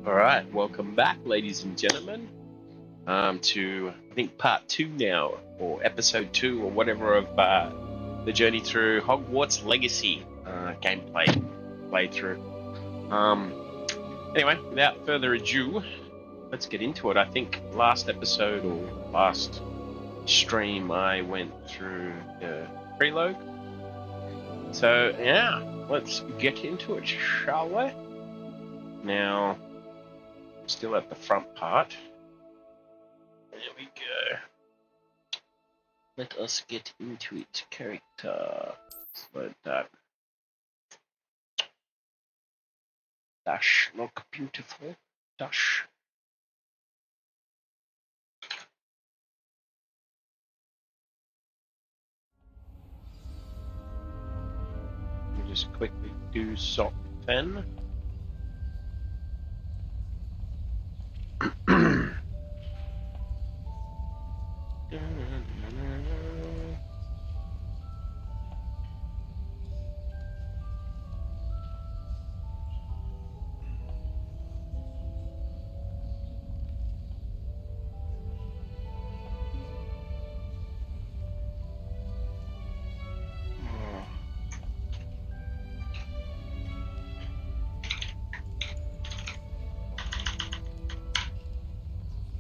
Alright, welcome back, ladies and gentlemen, to, I think, part 2 now, or episode 2, or whatever, of the journey through Hogwarts Legacy gameplay playthrough. Anyway, without further ado, let's get into it. I think last episode, or last stream, I went through the prelogue. So, yeah, let's get into it, shall we? Now, still at the front part. There we go. Let us get into it. Character. Slow that. Dash. Look beautiful. Dash. Let me just quickly do sock then.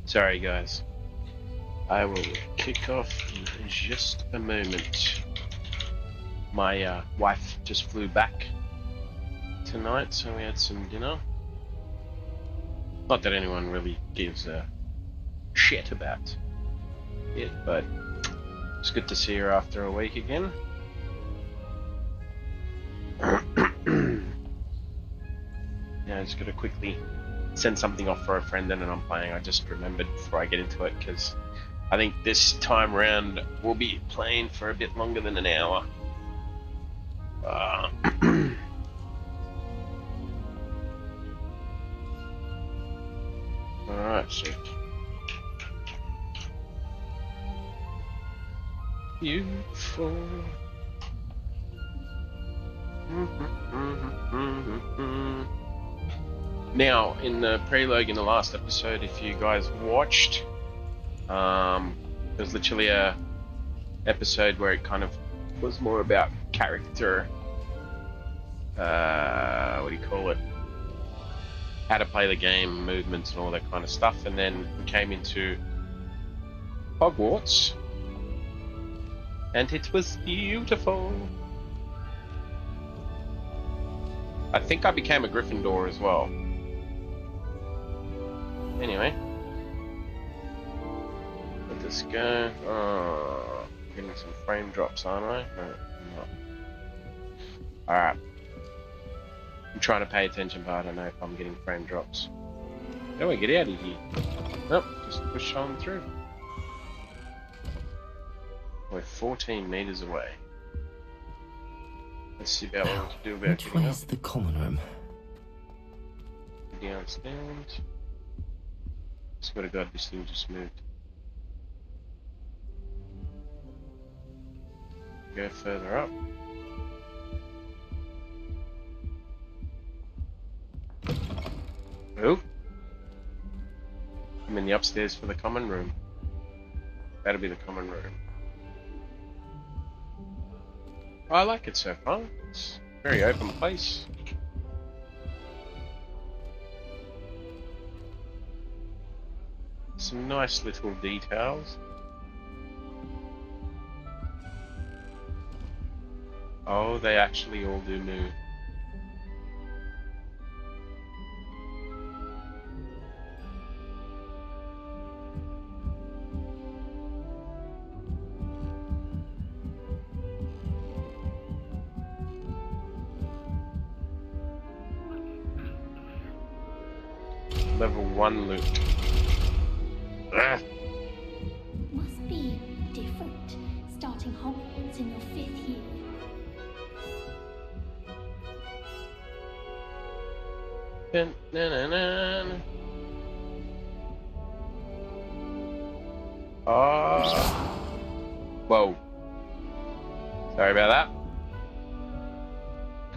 Sorry guys, I will kick off in just a moment. My wife just flew back tonight, so we had some dinner. Not that anyone really gives a shit about it, but it's good to see her after a week again. Yeah, I just gotta quickly send something off for a friend and then I'm playing. I just remembered before I get into it because I think this time round we'll be playing for a bit longer than an hour. Alright, so beautiful. Now, in the prelogue in the last episode, if you guys watched, there's literally a episode where it kind of was more about character, what do you call it, how to play the game, movements and all that kind of stuff, and then we came into Hogwarts, and it was beautiful. I think I became a Gryffindor as well. Anyway, let this go. Oh, I'm getting some frame drops, aren't I? No, I'm not. Alright. I'm trying to pay attention, but I don't know if I'm getting frame drops. How do I get out of here? Nope, just push on through. We're 14 meters away. Let's see about what we can do about Which getting way up. is the common room? Downstairs. Swear to God, this thing just moved. Go further up. Oh! I'm in the upstairs for the common room. That'll be the common room. Oh, I like it so far. It's a very open place. Some nice little details. Oh, they actually all do move. Level 1 loot. Must be different, starting Hogwarts in your 5th year. Dun, dun, dun, dun. Oh. Whoa. Sorry about that.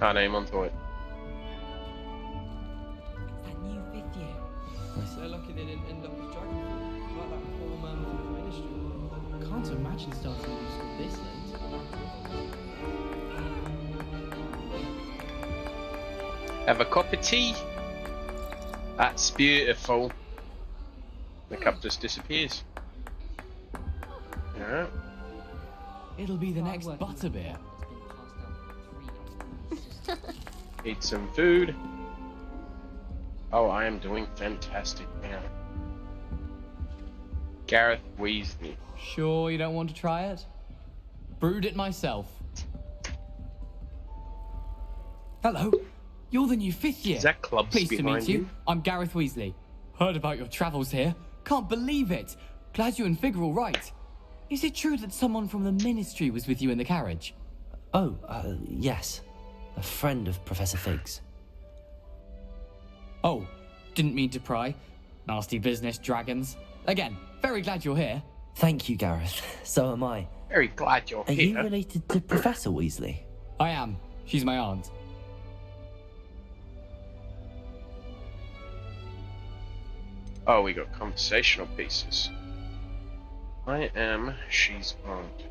Can't aim onto it. That new 5th year. They're lucky they didn't end up as dragon fruit, like that poor man from the ministry. Can't imagine starting a new school this late. Have a cup of tea. That's beautiful. The cup just disappears. Yeah. It'll be the next butterbeer. Eat some food. Oh, I am doing fantastic now. Gareth Weasley. Sure you don't want to try it? Brewed it myself. Hello. You're the new 5th year. Is that Clubs Pleased to behind meet you. you? I'm Gareth Weasley. Heard about your travels here. Can't believe it. Glad you and Fig are all right. Is it true that someone from the Ministry was with you in the carriage? Oh, yes. A friend of Professor Fig's. Oh, didn't mean to pry. Nasty business, dragons. Again, very glad you're here. Thank you, Gareth. So am I. Very glad you're Are here. you related to Professor Weasley? I am. She's my aunt. Oh, we got conversational pieces. I am, she's aunt.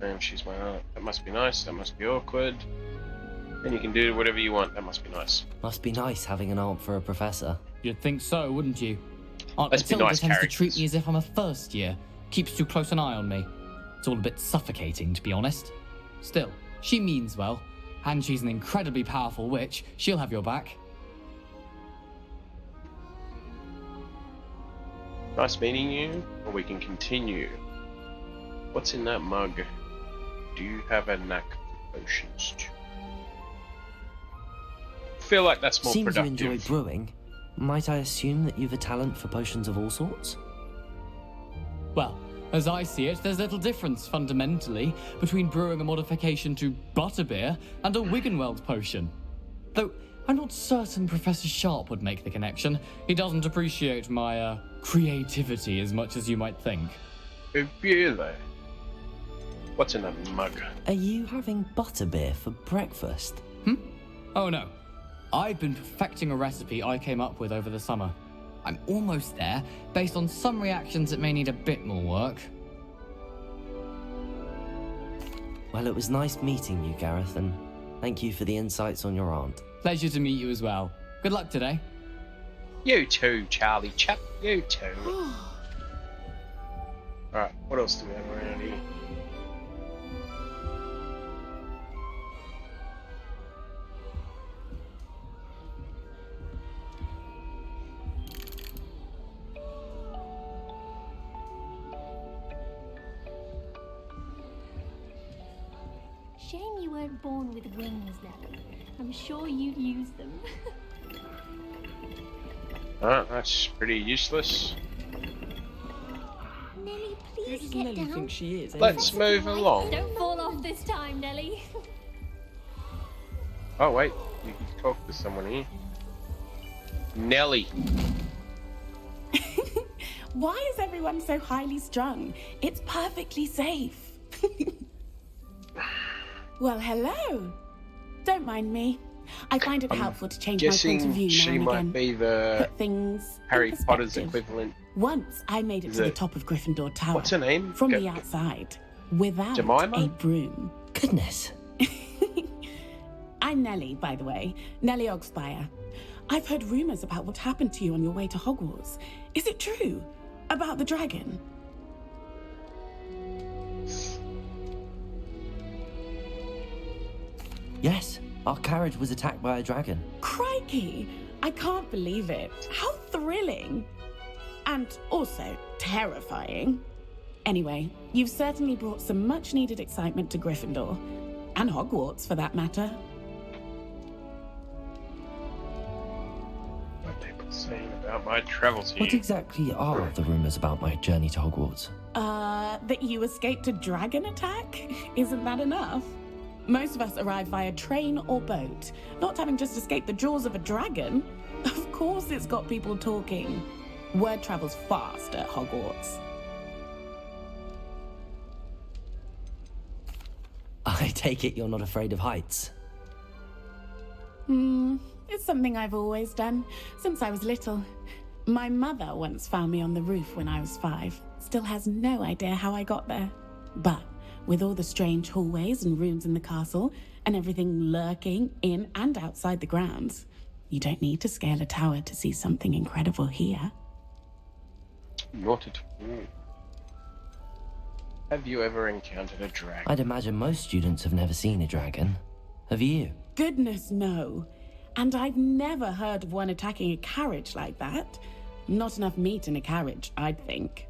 I am, she's my aunt. That must be nice, that must be awkward. Then you can do whatever you want, that must be nice. Must be nice having an aunt for a professor. You'd think so, wouldn't you? Aunt Let's be Matilda nice tends to treat characters. me as if I'm a first year. Keeps too close an eye on me. It's all a bit suffocating, to be honest. Still, she means well. And she's an incredibly powerful witch. She'll have your back. Nice meeting you, or we can continue. What's in that mug? Do you have a knack for potions too? Feel like that's more Seems productive. you enjoy brewing. Might I assume that you've a talent for potions of all sorts? Well, as I see it, there's little difference, fundamentally, between brewing a modification to butterbeer and a Wiggenweld potion. Though, I'm not certain Professor Sharp would make the connection. He doesn't appreciate my, creativity as much as you might think. Oh, really? What's in that mug? Are you having butterbeer for breakfast? Oh no. I've been perfecting a recipe I came up with over the summer. I'm almost there, based on some reactions that may need a bit more work. Well, it was nice meeting you, Gareth, and thank you for the insights on your aunt. Pleasure to meet you as well. Good luck today. You too, Charlie chap. You too. Alright, what else do we have around here? Shame you weren't born with wings, Nelly. I'm sure you'd use them. That's pretty useless. Nelly, Who please does get Nelly down. think she is? Let's move along. Don't fall off this time, Nelly. Oh wait, you can talk to someone here. Nelly. Why is everyone so highly strung? It's perfectly safe. Well, hello. Don't mind me. I find it helpful to change my point of Guessing view she now and might again. be the Put things Harry in Potter's perspective. equivalent. Once I made it Is to the it- top of Gryffindor Tower. What's her name? From Go- the outside, without Jemima? a broom. Goodness. I'm Nellie, by the way. Nellie Ogspire. I've heard rumors about what happened to you on your way to Hogwarts. Is it true? About the dragon? Yes, our carriage was attacked by a dragon. Crikey! I can't believe it. How thrilling! And also terrifying. Anyway, you've certainly brought some much needed excitement to Gryffindor. And Hogwarts, for that matter. What are people saying about my travels here? What exactly are the rumors about my journey to Hogwarts? That you escaped a dragon attack? Isn't that enough? Most of us arrive via train or boat, not having just escaped the jaws of a dragon. Of course it's got people talking. Word travels fast at Hogwarts. I take it you're not afraid of heights. It's something I've always done, since I was little. My mother once found me on the roof when I was 5. Still has no idea how I got there. But with all the strange hallways and rooms in the castle, and everything lurking in and outside the grounds, you don't need to scale a tower to see something incredible here. Not at all. Have you ever encountered a dragon? I'd imagine most students have never seen a dragon. Have you? Goodness, no. And I've never heard of one attacking a carriage like that. Not enough meat in a carriage, I'd think.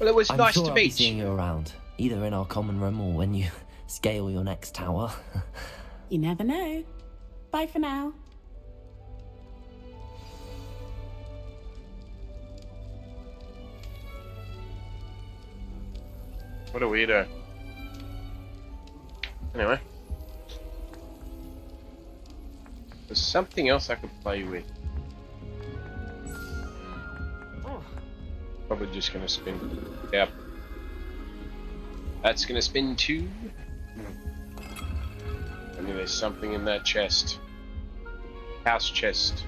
Well, it was I'm nice sure to I'll be meet seeing you. you around, either in our common room or when you scale your next tower. You never know. Bye for now. What a weirdo. Anyway. There's something else I could play with. Probably just gonna spin. Yep. That's gonna spin too. I mean, there's something in that chest. House chest.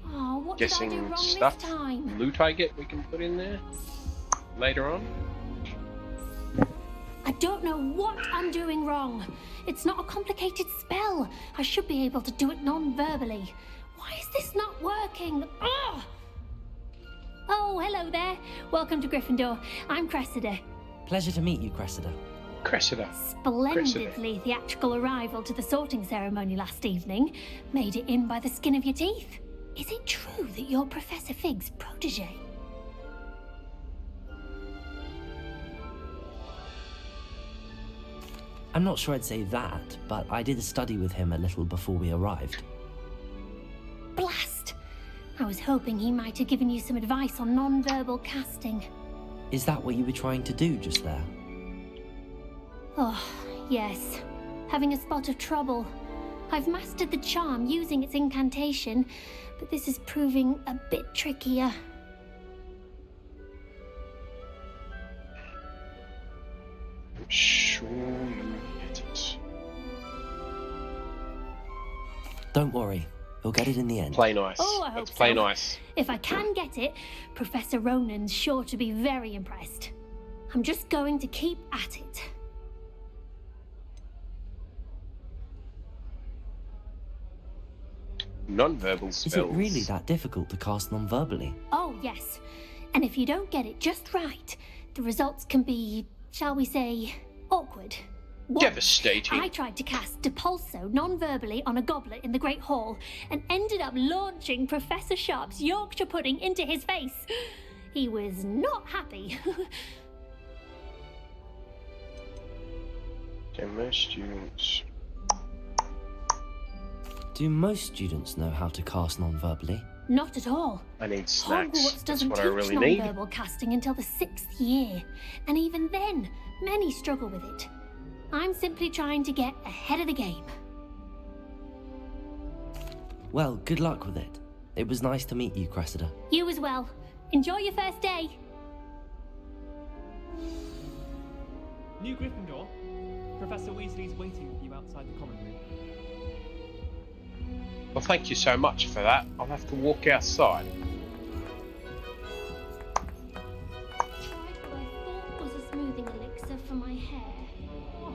Oh, what did I do Guessing wrong stuff, this time? loot I get we can put in there later on. I don't know what I'm doing wrong. It's not a complicated spell. I should be able to do it non-verbally. Why is this not working? Ugh! Oh, hello there. Welcome to Gryffindor. I'm Cressida. Pleasure to meet you, Cressida. Cressida. Splendidly theatrical arrival to the sorting ceremony last evening. Made it in by the skin of your teeth. Is it true that you're Professor Fig's protege? I'm not sure I'd say that, but I did a study with him a little before we arrived. Blast! I was hoping he might have given you some advice on non-verbal casting. Is that what you were trying to do just there? Oh, yes. Having a spot of trouble. I've mastered the charm using its incantation, but this is proving a bit trickier. I'm sure you get it. Don't worry, you'll get it in the end. Play nice. Oh, I hope Let's play so. nice. If I can get it, Professor Ronan's sure to be very impressed. I'm just going to keep at it. Non-verbal spells. Is it really that difficult to cast non-verbally? Oh, yes. And if you don't get it just right, the results can be, shall we say, awkward. Once, Devastating. I tried to cast Depulso non-verbally on a goblet in the Great Hall and ended up launching Professor Sharp's Yorkshire pudding into his face. He was not happy. Okay, most students. Do most students know how to cast non-verbally? Not at all. I need snacks. Hogwarts That's doesn't what teach I really need. non-verbal casting until the 6th year. And even then, many struggle with it. I'm simply trying to get ahead of the game. Well, good luck with it. It was nice to meet you, Cressida. You as well. Enjoy your first day. New Gryffindor, Professor Weasley's waiting for you outside the common room. Well, thank you so much for that. I'll have to walk outside. Tried what I thought was a smoothing elixir for my hair. Oh,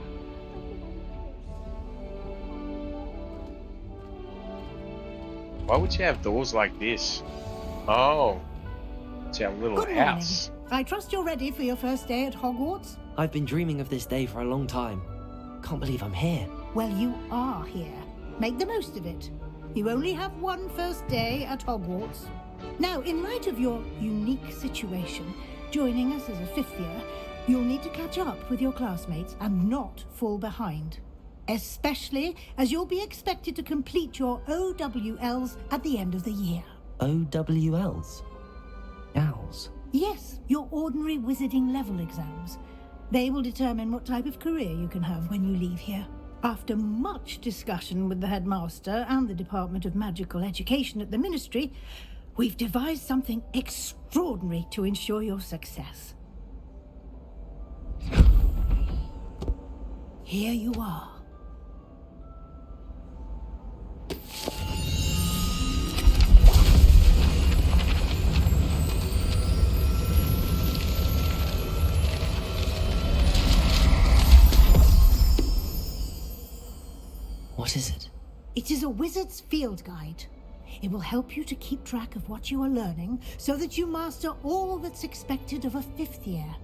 Why would you have doors like this? Oh, it's our little Good house. morning. I trust you're ready for your first day at Hogwarts? I've been dreaming of this day for a long time. Can't believe I'm here. Well, you are here. Make the most of it. You only have one first day at Hogwarts. Now, in light of your unique situation, joining us as a 5th year, you'll need to catch up with your classmates and not fall behind. Especially as you'll be expected to complete your OWLs at the end of the year. OWLs? Owls? Yes, your ordinary wizarding level exams. They will determine what type of career you can have when you leave here. After much discussion with the headmaster and the Department of Magical Education at the Ministry, we've devised something extraordinary to ensure your success. Here you are. What is it? It is a wizard's field guide. It will help you to keep track of what you are learning so that you master all that's expected of a 5th year.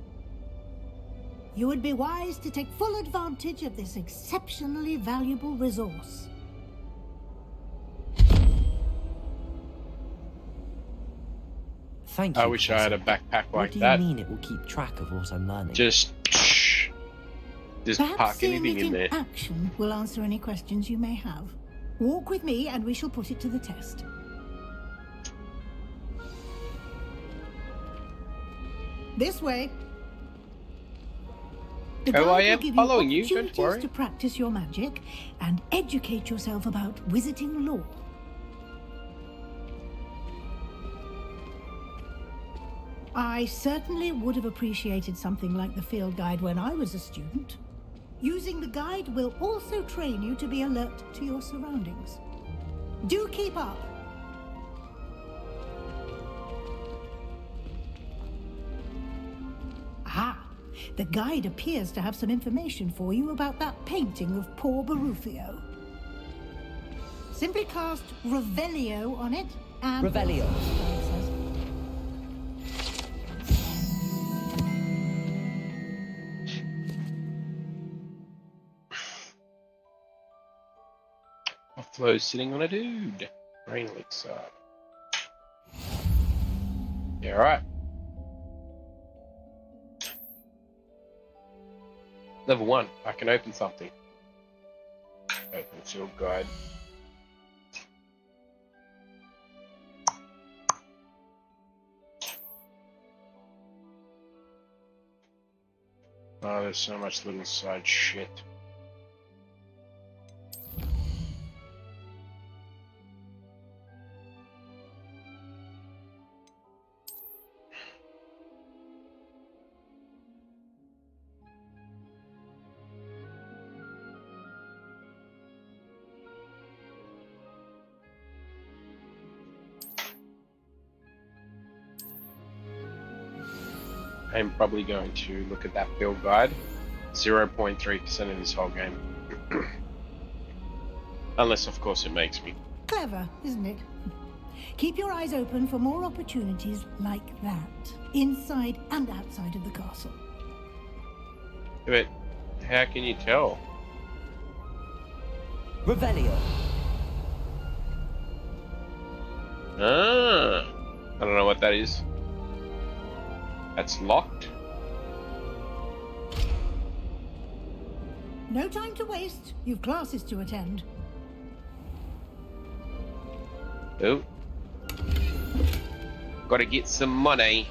You would be wise to take full advantage of this exceptionally valuable resource. Thank you. I wish I had a Professor. backpack What like do that. you mean it will keep track of what I'm learning? Just Perhaps park seeing anything it in there. action will answer any questions you may have. Walk with me and we shall put it to the test. This way. The Oh, guide I will am give following you you, don't opportunities worry. to practice your magic and educate yourself about wizarding lore. I certainly would have appreciated something like the field guide when I was a student. Using the guide will also train you to be alert to your surroundings. Do keep up. Ah, the guide appears to have some information for you about that painting of poor Barufio. Simply cast Revelio on it and... Revelio. Offload sitting on a dude. Brain elixir. Yeah, alright. Level 1. I can open something. Open field guide. Oh, there's so much little side shit. I'm probably going to look at that build guide. 0.3% of this whole game. Unless, of course, it makes me. Clever, isn't it? Keep your eyes open for more opportunities like that, inside and outside of the castle. But how can you tell? Revelio. Ah, I don't know what that is. That's locked. No time to waste. You've classes to attend. Oh. Gotta get some money.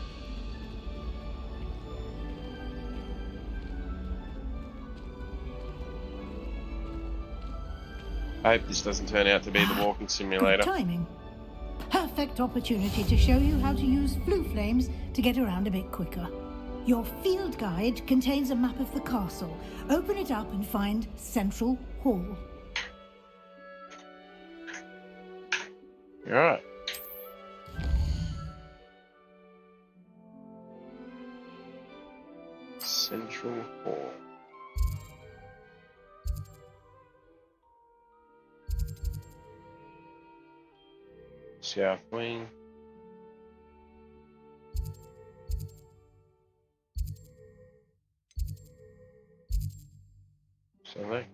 I hope this doesn't turn out to be the walking Good simulator. timing. Perfect opportunity to show you how to use flue flames to get around a bit quicker. Your field guide contains a map of the castle. Open it up and find Central Hall. Alright. Central Hall. South Wing. So there.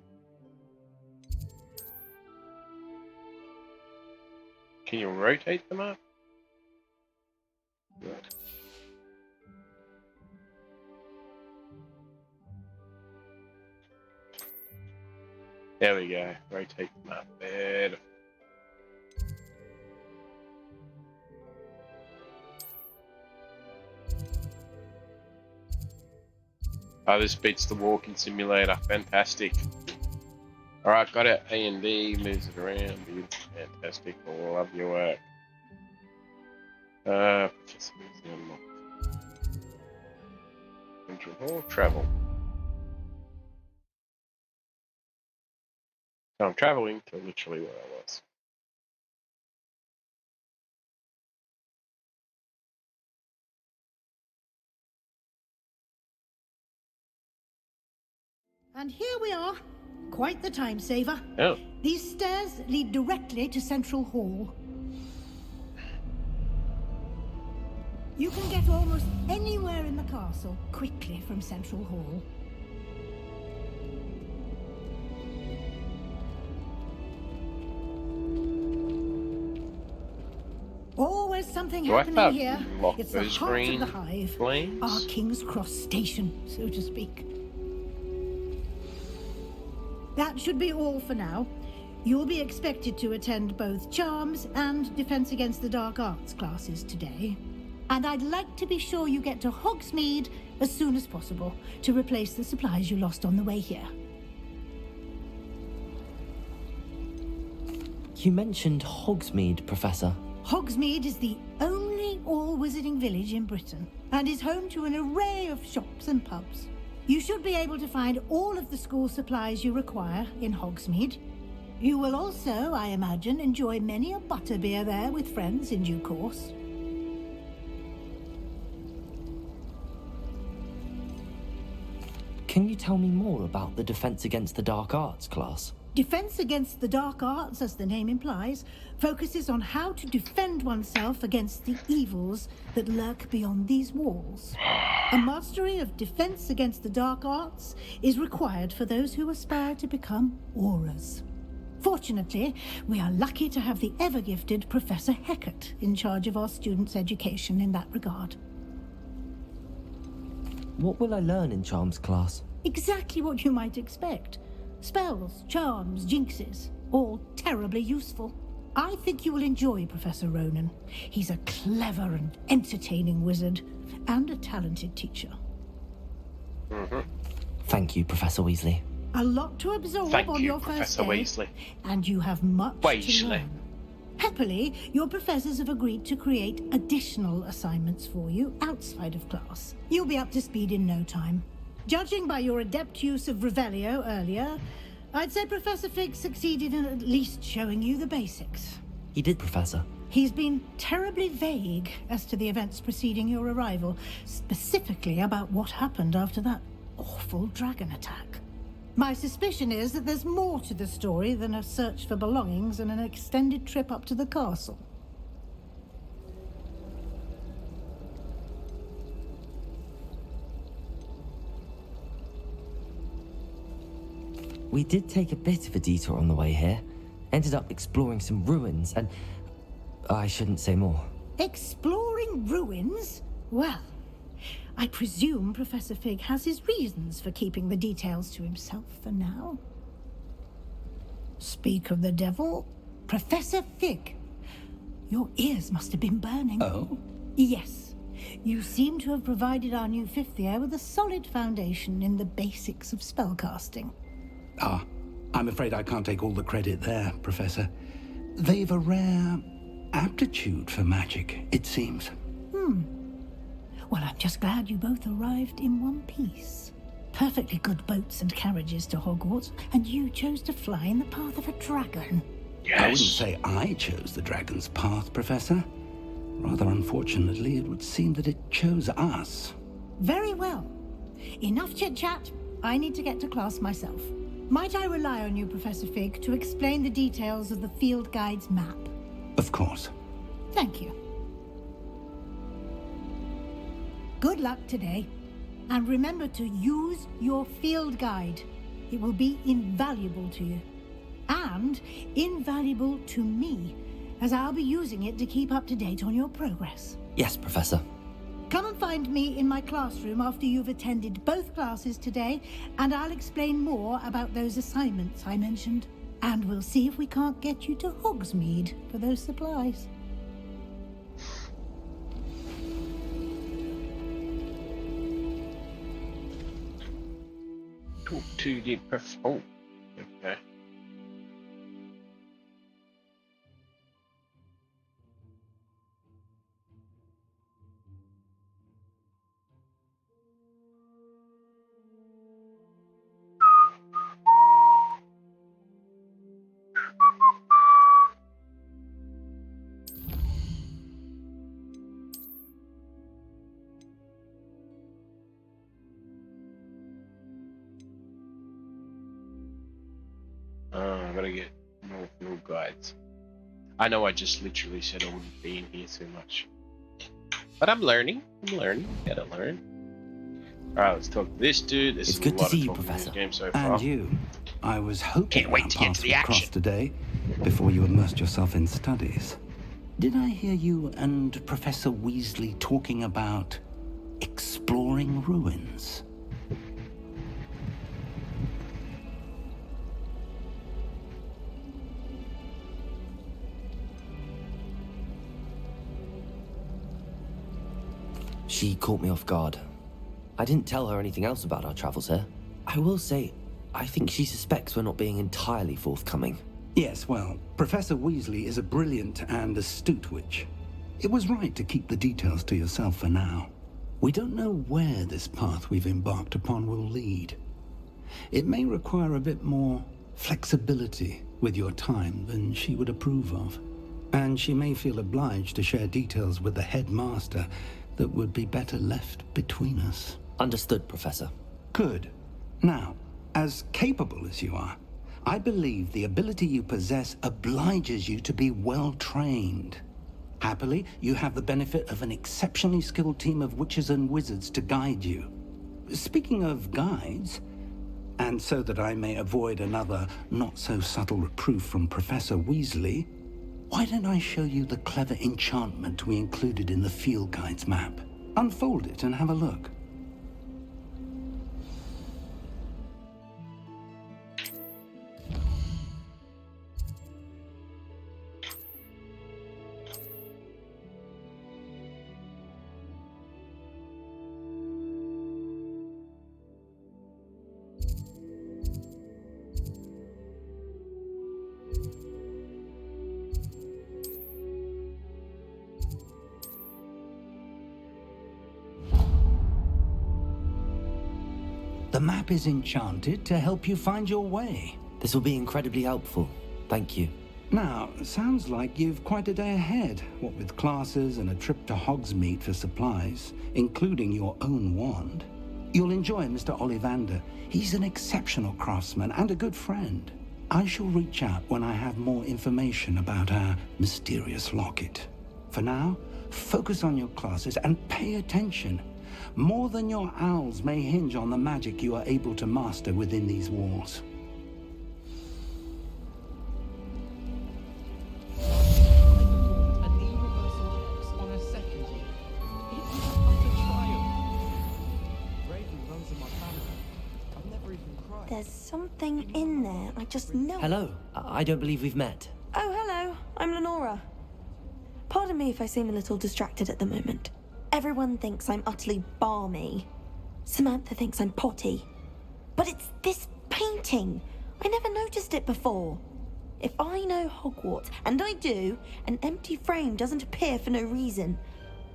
Can you rotate them up? Good. There we go. Rotate them up. There. Oh, this beats the walking simulator. Fantastic. Alright, got it. A and D, moves it around. Dude. Fantastic. I love your work. Professor Museum unlocked. Central Hall, travel. So I'm traveling to literally where I was. And here we are. Quite the time saver. Oh, These stairs lead directly to Central Hall. You can get almost anywhere in the castle quickly from Central Hall. Always something do I happening have here. to lock It's the those heart of green the hive. flames? Our King's Cross station, so to speak. That should be all for now. You'll be expected to attend both Charms and Defense Against the Dark Arts classes today. And I'd like to be sure you get to Hogsmeade as soon as possible to replace the supplies you lost on the way here. You mentioned Hogsmeade, Professor. Hogsmeade is the only all-wizarding village in Britain and is home to an array of shops and pubs. You should be able to find all of the school supplies you require in Hogsmeade. You will also, I imagine, enjoy many a butterbeer there with friends in due course. Can you tell me more about the Defense Against the Dark Arts class? Defense Against the Dark Arts, as the name implies, focuses on how to defend oneself against the evils that lurk beyond these walls. A mastery of Defense Against the Dark Arts is required for those who aspire to become Aurors. Fortunately, we are lucky to have the ever-gifted Professor Heckert in charge of our students' education in that regard. What will I learn in Charms class? Exactly what you might expect. Spells, charms, jinxes, all terribly useful. I think you will enjoy Professor Ronan. He's a clever and entertaining wizard, and a talented teacher. Thank you, Professor Weasley. A lot to absorb Thank on you, your first Professor day, Weasley. and you have much to Weasley. learn. Happily, your professors have agreed to create additional assignments for you outside of class. You'll be up to speed in no time. Judging by your adept use of Revelio earlier, I'd say Professor Fig succeeded in at least showing you the basics. He did, Professor. He's been terribly vague as to the events preceding your arrival, specifically about what happened after that awful dragon attack. My suspicion is that there's more to the story than a search for belongings and an extended trip up to the castle. We did take a bit of a detour on the way here. Ended up exploring some ruins and... I shouldn't say more. Exploring ruins? Well, I presume Professor Fig has his reasons for keeping the details to himself for now. Speak of the devil, Professor Fig. Your ears must have been burning. Oh? Yes. You seem to have provided our new fifth year with a solid foundation in the basics of spellcasting. Ah, I'm afraid I can't take all the credit there, Professor. They've a rare aptitude for magic, it seems. Well, I'm just glad you both arrived in one piece. Perfectly good boats and carriages to Hogwarts, and you chose to fly in the path of a dragon. Yes. I wouldn't say I chose the dragon's path, Professor. Rather unfortunately, it would seem that it chose us. Very well. Enough chit-chat. I need to get to class myself. Might I rely on you, Professor Fig, to explain the details of the field guide's map? Of course. Thank you. Good luck today. And remember to use your field guide. It will be invaluable to you. And invaluable to me, as I'll be using it to keep up to date on your progress. Yes, Professor. Come and find me in my classroom after you've attended both classes today, and I'll explain more about those assignments I mentioned. And we'll see if we can't get you to Hogsmeade for those supplies. Talk to the oh, okay. gotta get more field guides. I know I just literally said I wouldn't be in here too much. But I'm learning. Gotta learn. Alright, let's talk to this dude. This It's is good a to lot see of you, talking in this Professor. game so far. And you. I was hoping Can't wait our to get to paths the would action. cross today, before you immersed yourself in studies. Did I hear you and Professor Weasley talking about exploring ruins? She caught me off guard. I didn't tell her anything else about our travels here. I will say, I think she suspects we're not being entirely forthcoming. Yes, well, Professor Weasley is a brilliant and astute witch. It was right to keep the details to yourself for now. We don't know where this path we've embarked upon will lead. It may require a bit more flexibility with your time than she would approve of. And she may feel obliged to share details with the headmaster that would be better left between us. Understood, Professor. Good. Now, as capable as you are, I believe the ability you possess obliges you to be well trained. Happily, you have the benefit of an exceptionally skilled team of witches and wizards to guide you. Speaking of guides, and so that I may avoid another not-so-subtle reproof from Professor Weasley, why don't I show you the clever enchantment we included in the field guide's map? Unfold it and have a look. The map is enchanted to help you find your way. This will be incredibly helpful. Thank you. Now, sounds like you've quite a day ahead, what with classes and a trip to Hogsmeade for supplies, including your own wand. You'll enjoy Mr. Ollivander. He's an exceptional craftsman and a good friend. I shall reach out when I have more information about our mysterious locket. For now, focus on your classes and pay attention. More than your owls may hinge on the magic you are able to master within these walls. An irreversible X on a second year. It was an utter triumph. Bravery runs in my family. I've never even cried. There's something in there. I just know. Hello. I don't believe we've met. Oh, hello. I'm Lenora. Pardon me if I seem a little distracted at the moment. Everyone thinks I'm utterly balmy. Samantha thinks I'm potty. But it's this painting. I never noticed it before. If I know Hogwarts, and I do, an empty frame doesn't appear for no reason.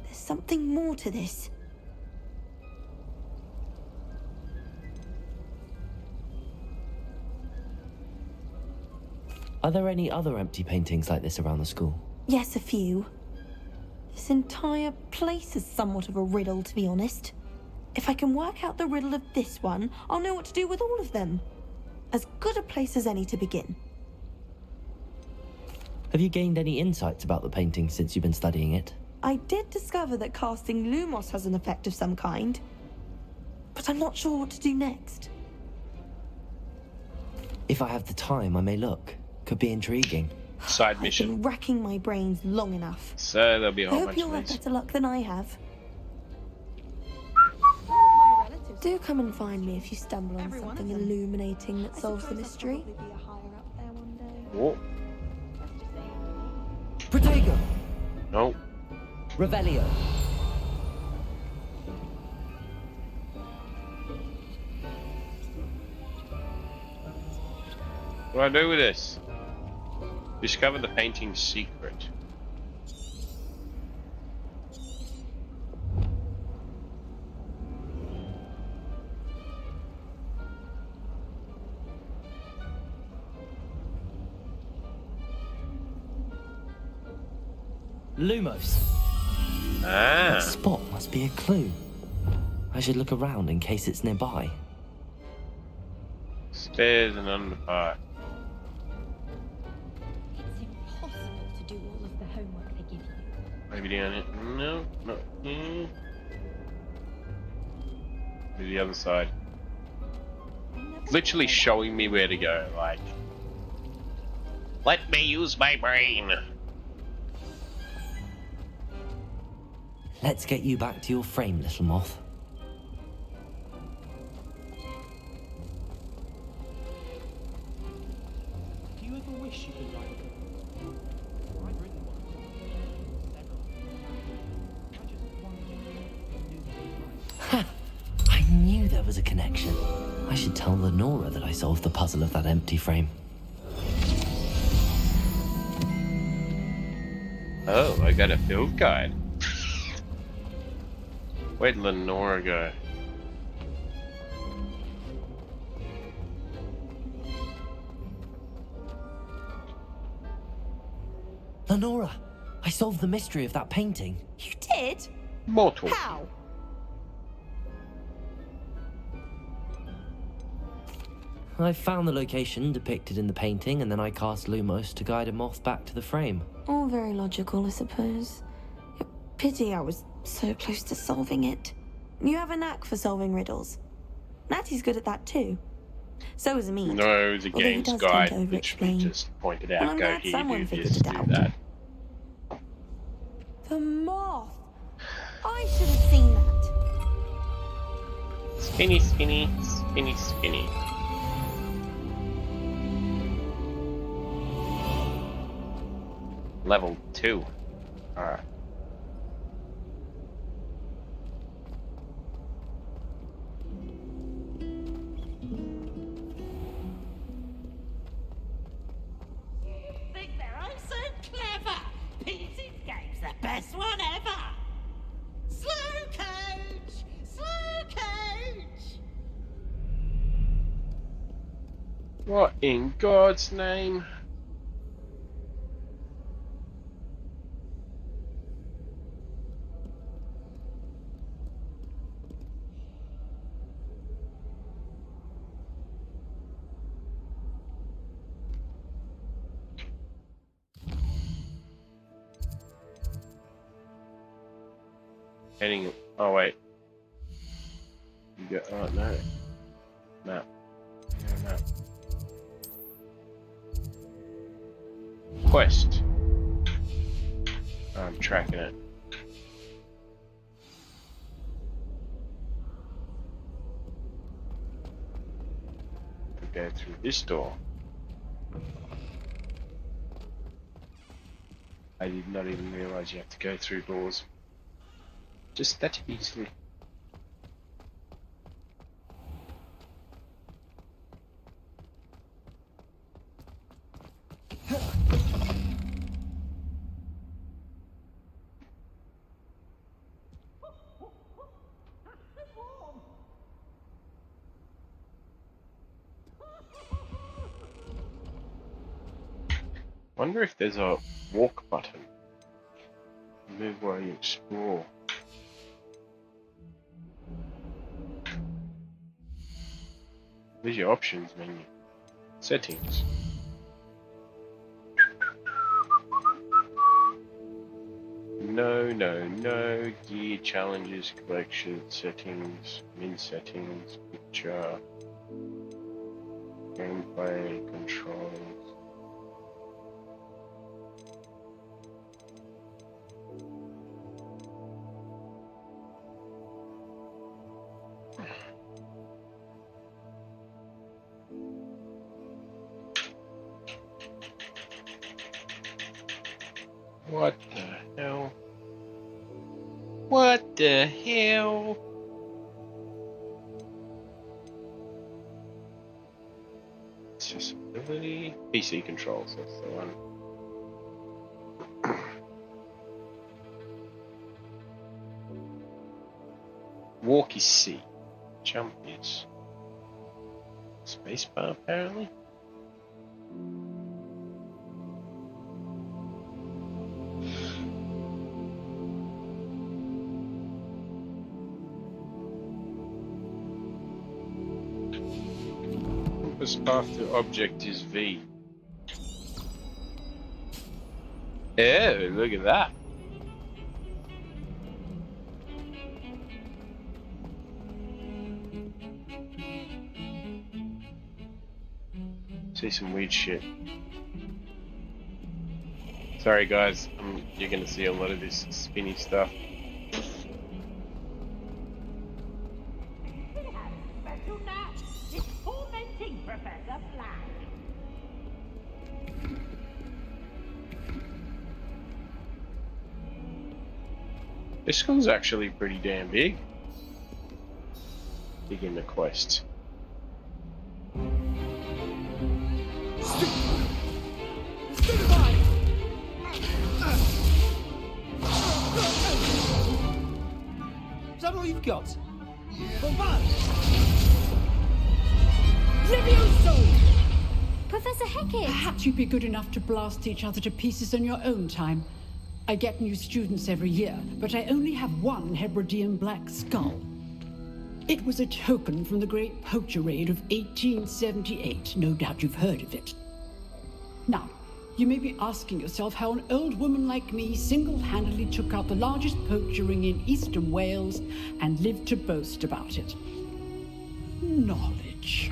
There's something more to this. Are there any other empty paintings like this around the school? Yes, a few. This entire place is somewhat of a riddle, to be honest. If I can work out the riddle of this one, I'll know what to do with all of them. As good a place as any to begin. Have you gained any insights about the painting since you've been studying it? I did discover that casting Lumos has an effect of some kind, but I'm not sure what to do next. If I have the time, I may look. Could be intriguing. Side I've mission. been racking my brains long enough. So there'll be a I whole hope bunch you'll of have these. better luck than I have. Do come and find me if you stumble on something illuminating that solves the mystery. Oh, Protego! no. Revelio! What do I do with this? Discover the painting's secret. Lumos! Ah. That spot must be a clue. I should look around in case it's nearby. Stairs and underpart. homework they give you. Maybe down it. No, not here. Maybe the other side. Literally showing me where to go, like. Let me use my brain. Let's get you back to your frame, little moth. Do you ever wish you could write a book? I've written one. Several. I just wondered if you knew what I knew there was a connection. I should tell Lenora that I solved the puzzle of that empty frame. Oh, I got a field guide. Where'd Lenora go? Lenora, I solved the mystery of that painting. You did? Mortal. How? I found the location depicted in the painting, and then I cast Lumos to guide a moth back to the frame. All very logical, I suppose. Pity I was so close to solving it. You have a knack for solving riddles. Natty's good at that too. So is Mead. No, the although he game's does guide tend to literally overexplain. just pointed out, Well, I'm go glad here, someone do figured this, it do out. that. The moth! I should have seen that. Spinny, spinny, spinny, spinny. Level 2. Alright. Think they're oh so clever. Pete's game's the best one ever. Slow coach! Slow coach! What in God's name? Heading. Oh wait. You go. Oh no. Map. Yeah, map. Quest. I'm tracking it. Go through this door. I did not even realize you have to go through doors just that easily. Wonder if there's a walk button. Move while you explore. There's your options menu. Settings. No. Gear, challenges, collection, settings, min settings, picture, gameplay, controls. What the hell? What the hell? Accessibility. PC controls, that's the one. Walk is C. Jump is spacebar apparently. Compass path to object is V. Yeah, look at that. See some weird shit. Sorry guys, you're gonna see a lot of this spinny stuff. Special nap. It's tormenting Professor Black. This school's actually pretty damn big. Begin the quest. Is that all you've got? Levioso! Professor Hecat! Perhaps you'd be good enough to blast each other to pieces on your own time. I get new students every year, but I only have one Hebridean black skull. It was a token from the Great Poacher Raid of 1878. No doubt you've heard of it. Now, you may be asking yourself how an old woman like me single-handedly took out the largest poacher ring in eastern Wales and lived to boast about it. Knowledge.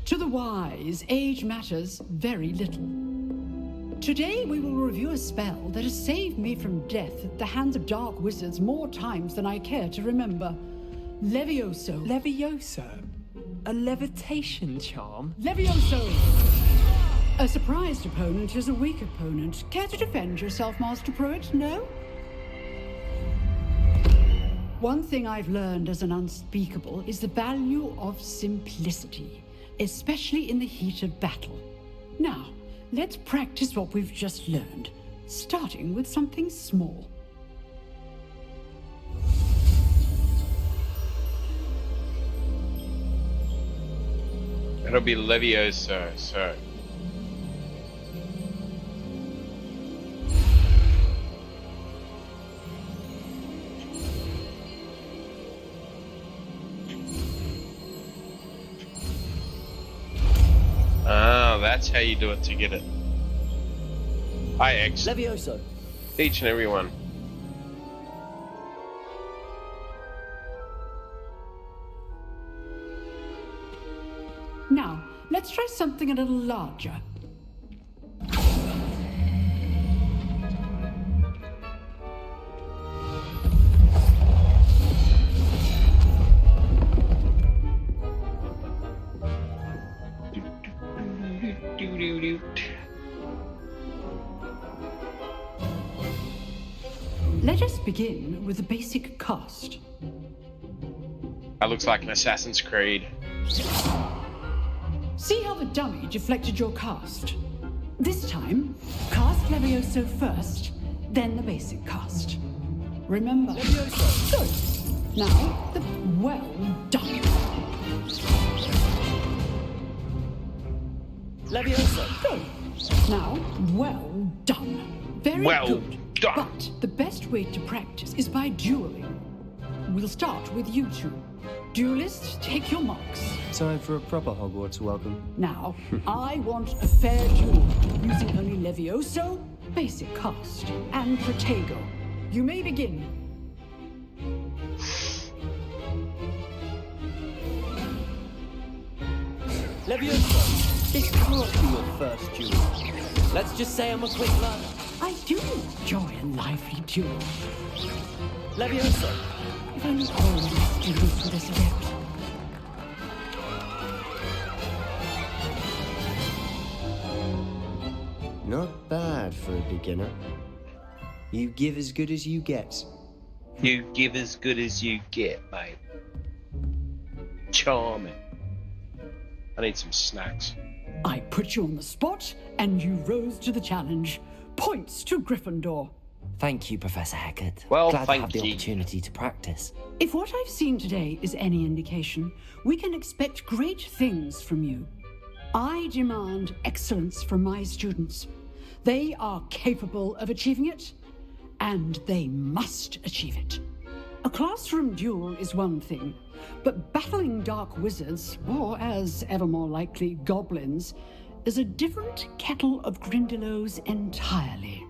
To the wise, age matters very little. Today we will review a spell that has saved me from death at the hands of dark wizards more times than I care to remember. Levioso. Levioso? A levitation charm? Levioso! A surprised opponent is a weak opponent. Care to defend yourself, Master Pruitt? No? One thing I've learned as an unspeakable is the value of simplicity, especially in the heat of battle. Now, let's practice what we've just learned, starting with something small. That'll be Levioso, so. Ah, that's how you do it to get it. Hi, X. Levioso. Each and every one. Now, let's try something a little larger. Let us begin with the basic cast. That looks like an Assassin's Creed. See how the dummy deflected your cast? This time, cast Levioso first, then the basic cast. Remember? Levioso. Good. Now, the well done. Levioso. Good. Now, well done. Very Well good. done. But the best way to practice is by dueling. We'll start with you two. Duelists, take your marks. Time for a proper Hogwarts welcome. Now, I want a fair duel, using only Levioso, basic cast, and Protego. You may begin. Levioso, this can't be your first duel. Let's just say I'm a quick learner. I do enjoy a lively duel. Levioso. If only all my students were this adept. Not bad for a beginner. You give as good as you get. You give as good as you get, mate. Charming. I need some snacks. I put you on the spot, and you rose to the challenge. Points to Gryffindor. Thank you, Professor Hecat. Well, Glad to thank have the you. opportunity to practice. If what I've seen today is any indication, we can expect great things from you. I demand excellence from my students. They are capable of achieving it, and they must achieve it. A classroom duel is one thing, but battling dark wizards, or as ever more likely, goblins, is a different kettle of Grindylows entirely.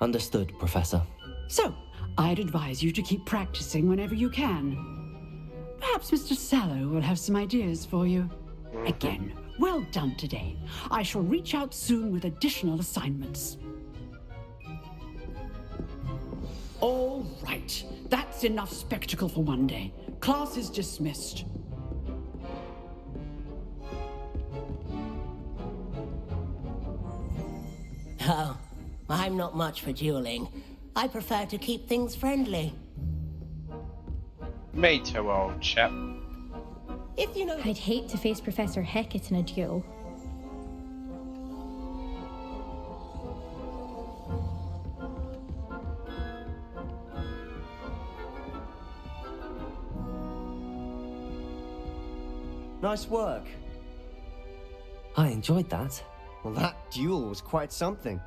Understood, Professor. So, I'd advise you to keep practicing whenever you can. Perhaps Mr. Sallow will have some ideas for you. Again, well done today. I shall reach out soon with additional assignments. All right, that's enough spectacle for one day. Class is dismissed. Oh, I'm not much for dueling. I prefer to keep things friendly. Me too, old chap. If you know... I'd hate to face Professor Hecat in a duel. Nice work. I enjoyed that. Well, that duel was quite something.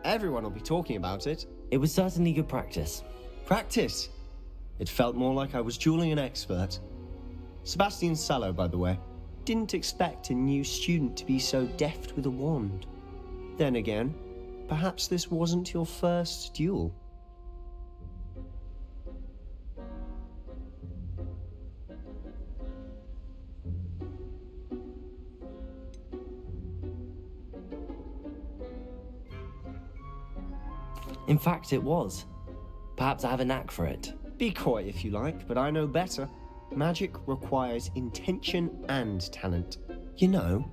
Everyone will be talking about it. It was certainly good practice. Practice? It felt more like I was dueling an expert. Sebastian Sallow, by the way. Didn't expect a new student to be so deft with a wand. Then again, perhaps this wasn't your first duel. In fact, it was. Perhaps I have a knack for it. Be coy if you like, but I know better. Magic requires intention and talent. You know,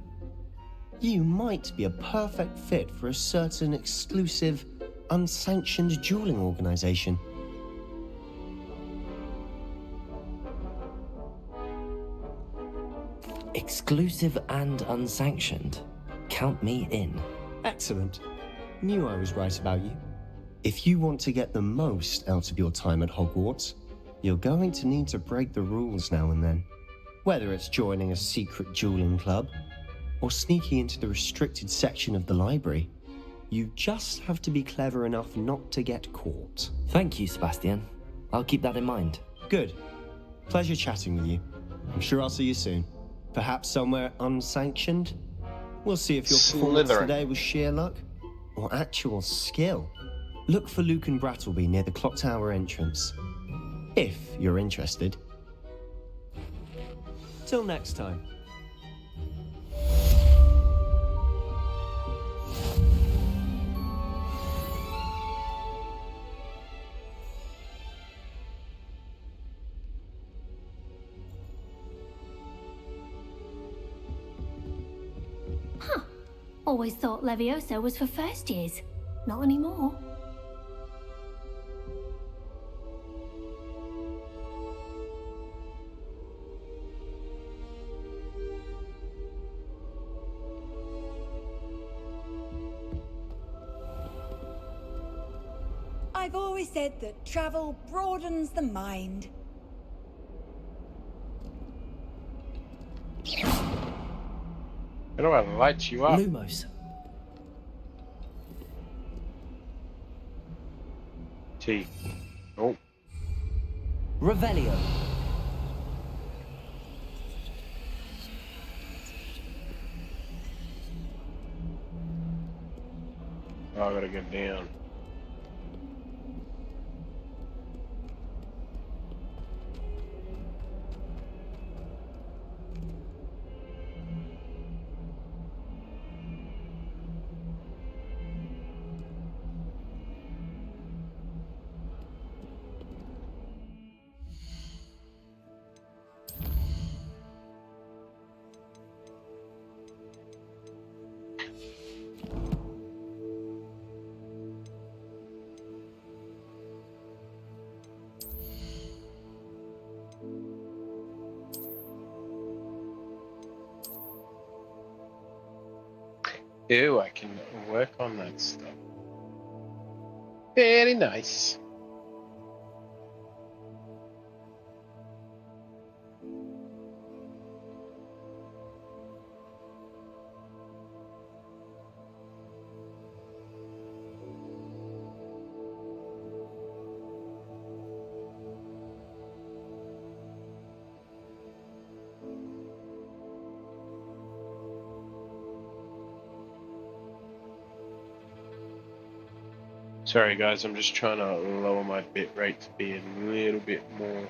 you might be a perfect fit for a certain exclusive, unsanctioned dueling organization. Exclusive and unsanctioned. Count me in. Excellent. Knew I was right about you. If you want to get the most out of your time at Hogwarts, you're going to need to break the rules now and then. Whether it's joining a secret dueling club, or sneaking into the restricted section of the library, you just have to be clever enough not to get caught. Thank you, Sebastian. I'll keep that in mind. Good. Pleasure chatting with you. I'm sure I'll see you soon. Perhaps somewhere unsanctioned? We'll see if your performance today was sheer luck, or actual skill. Look for Luke and Brattleby near the clock tower entrance. If you're interested. Till next time. Huh. Always thought Leviosa was for first years. Not anymore. I've always said that travel broadens the mind. How do I light you up? Lumos. T. Oh. Revelio. Oh, I gotta get down. Ew, I can work on that stuff. Very nice. Sorry guys, I'm just trying to lower my bit rate to be a little bit more.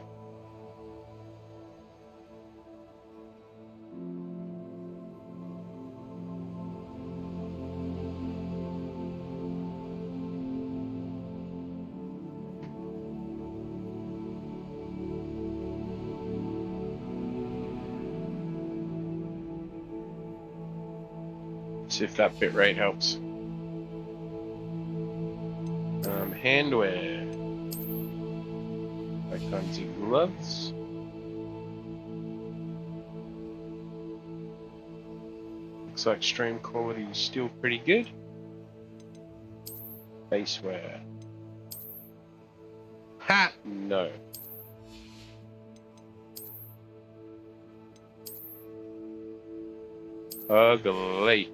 See if that bit rate helps. Handwear. Icons and gloves. Looks like stream quality is still pretty good. Basewear. Ha! No. Ugly.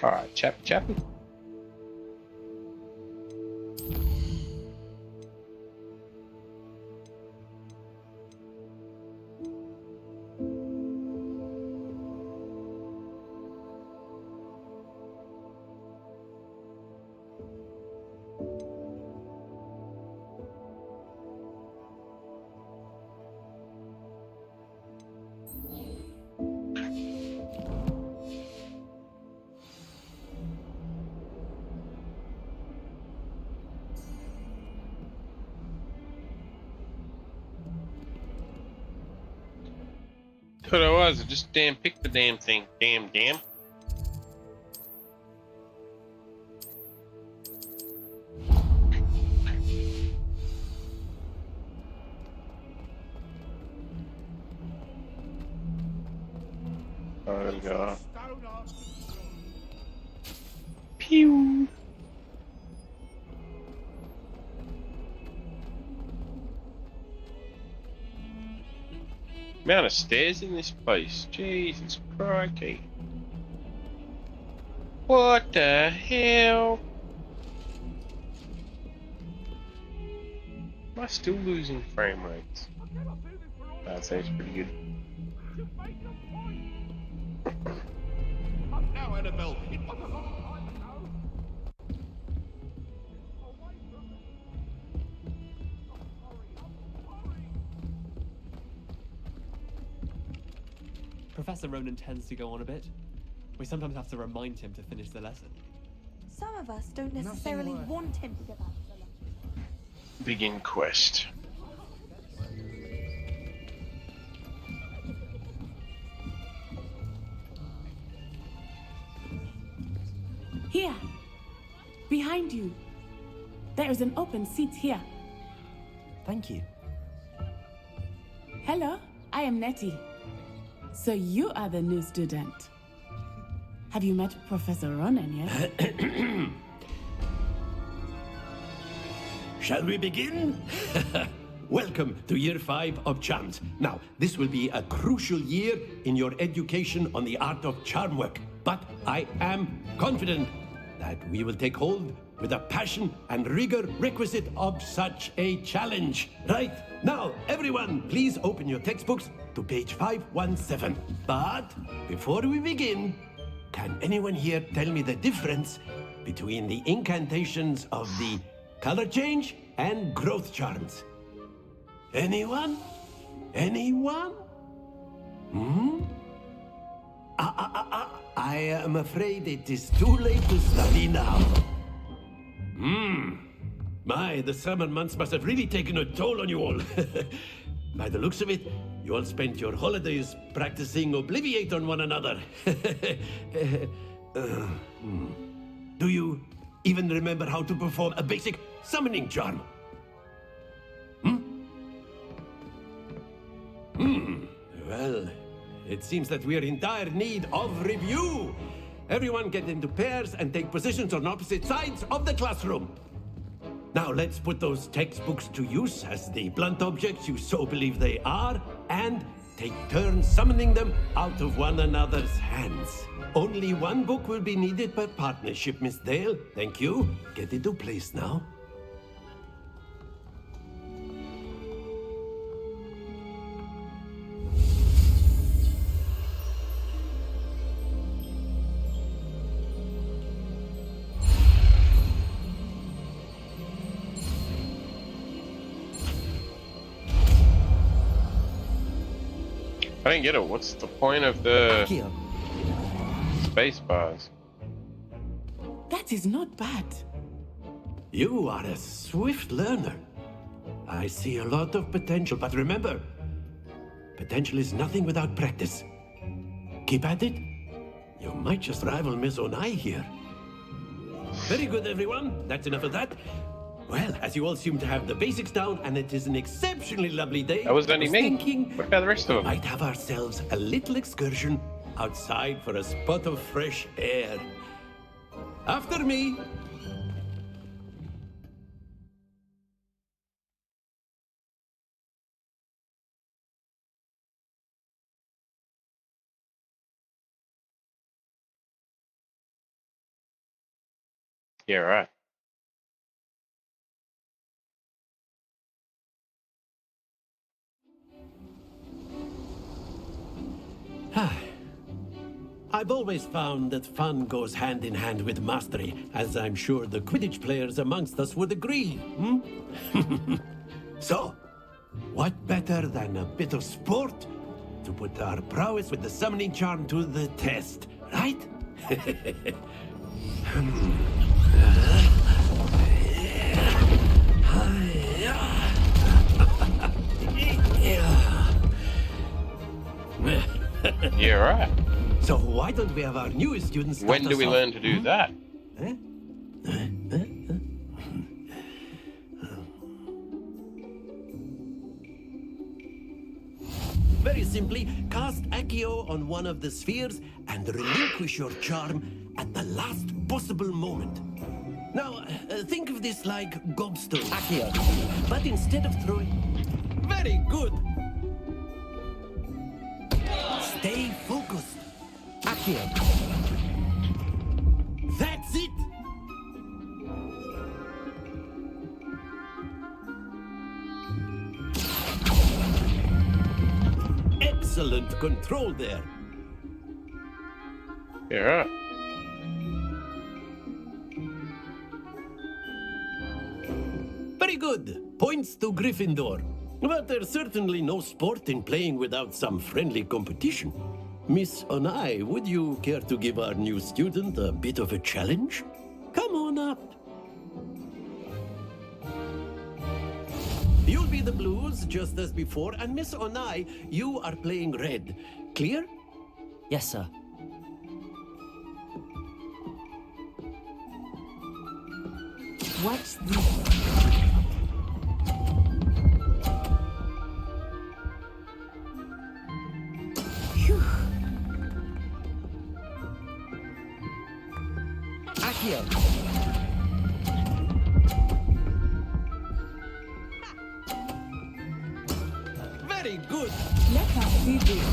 Alright, chappy. That's what it was. I just picked the damn thing. Damn. Oh, there we go. Pew. Amount of stairs in this place. Jesus crikey. What the hell? Am I still losing frame rates? That sounds pretty good. Now, Annabelle, it was a long time ago. Professor Ronan tends to go on a bit. We sometimes have to remind him to finish the lesson. Some of us don't necessarily want him to get back to the lesson. Begin quest. Here. Behind you. There is an open seat here. Thank you. Hello, I am Nettie. So you are the new student. Have you met Professor Ronan yet? Shall we begin? Welcome to Year 5 of Charms. Now, this will be a crucial year in your education on the art of charm work. But I am confident that we will take hold with the passion and rigor requisite of such a challenge. Right, now, everyone, please open your textbooks to page 517. But before we begin, can anyone here tell me the difference between the incantations of the color change and growth charms? Anyone? Anyone? I am afraid it is too late to study now. My, the summer months must have really taken a toll on you all. By the looks of it, you all spent your holidays practicing Obliviate on one another. Do you even remember how to perform a basic summoning charm? Well, it seems that we are in dire need of review. Everyone get into pairs and take positions on opposite sides of the classroom. Now let's put those textbooks to use as the blunt objects you so believe they are, and take turns summoning them out of one another's hands. Only one book will be needed per partnership, Miss Dale. Thank you. Get into place now. I don't get it. What's the point of the space bars? That is not bad. You are a swift learner. I see a lot of potential, but remember, potential is nothing without practice. Keep at it. You might just rival Miss Onai here. Very good, everyone. That's enough of that. Well, as you all seem to have the basics down, and it is an exceptionally lovely day, That was only me. thinking What about the rest of we them? might have ourselves a little excursion outside for a spot of fresh air. After me. Yeah, right. I've always found that fun goes hand in hand with mastery, as I'm sure the Quidditch players amongst us would agree. So, what better than a bit of sport to put our prowess with the summoning charm to the test, right? Yeah, right. So why don't we have our newest students start When do us we off? learn to do that? Very simply, cast Accio on one of the spheres and relinquish your charm at the last possible moment. Now, think of this like gobstone. Accio. But instead of throwing... Very good! Stay focused. Accio. That's it! Excellent control there. Yeah. Very good. Points to Gryffindor. But there's certainly no sport in playing without some friendly competition. Miss Onai, would you care to give our new student a bit of a challenge? Come on up. You'll be the blues, just as before, and Miss Onai, you are playing red. Clear? Yes, sir. Watch this. Phew. Accio. Very good. Let us see this.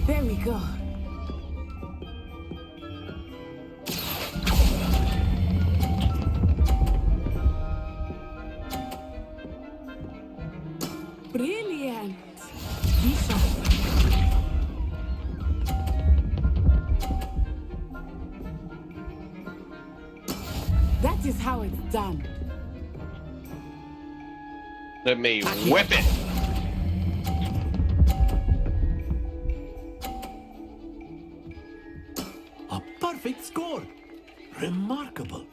There we go. Brilliant. Visha. That is how it's done. Let me whip it. A perfect score. Remarkable.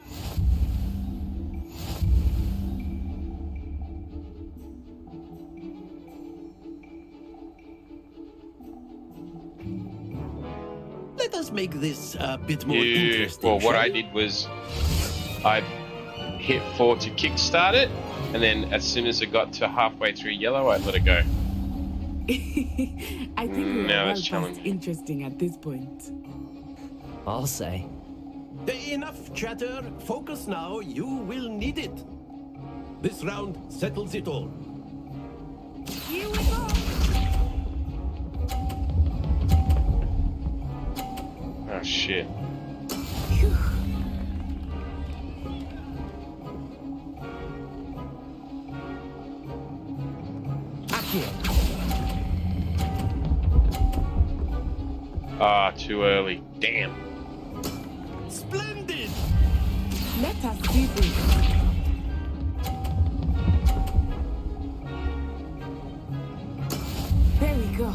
Let us make this a bit more interesting. Well, what shall I we? did was I hit 4 to kickstart it, and then as soon as it got to halfway through yellow, I let it go. I think we're Now well it's past challenging. interesting at this point. I'll say. Enough chatter. Focus now. You will need it. This round settles it all. Here we go. Oh shit. Accio. Ah, too early. Damn. Splendid! Let us see this. go.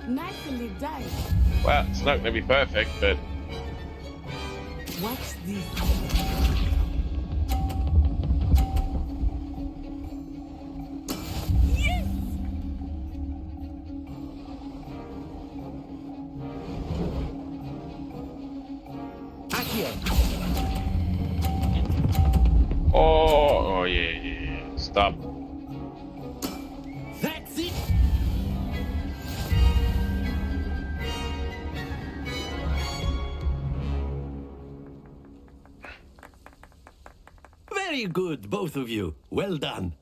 Nicely done. Well, it's not going to be perfect, but Watch this. Yes! oh yeah. Stop. That's it! Very good, both of you. Well done.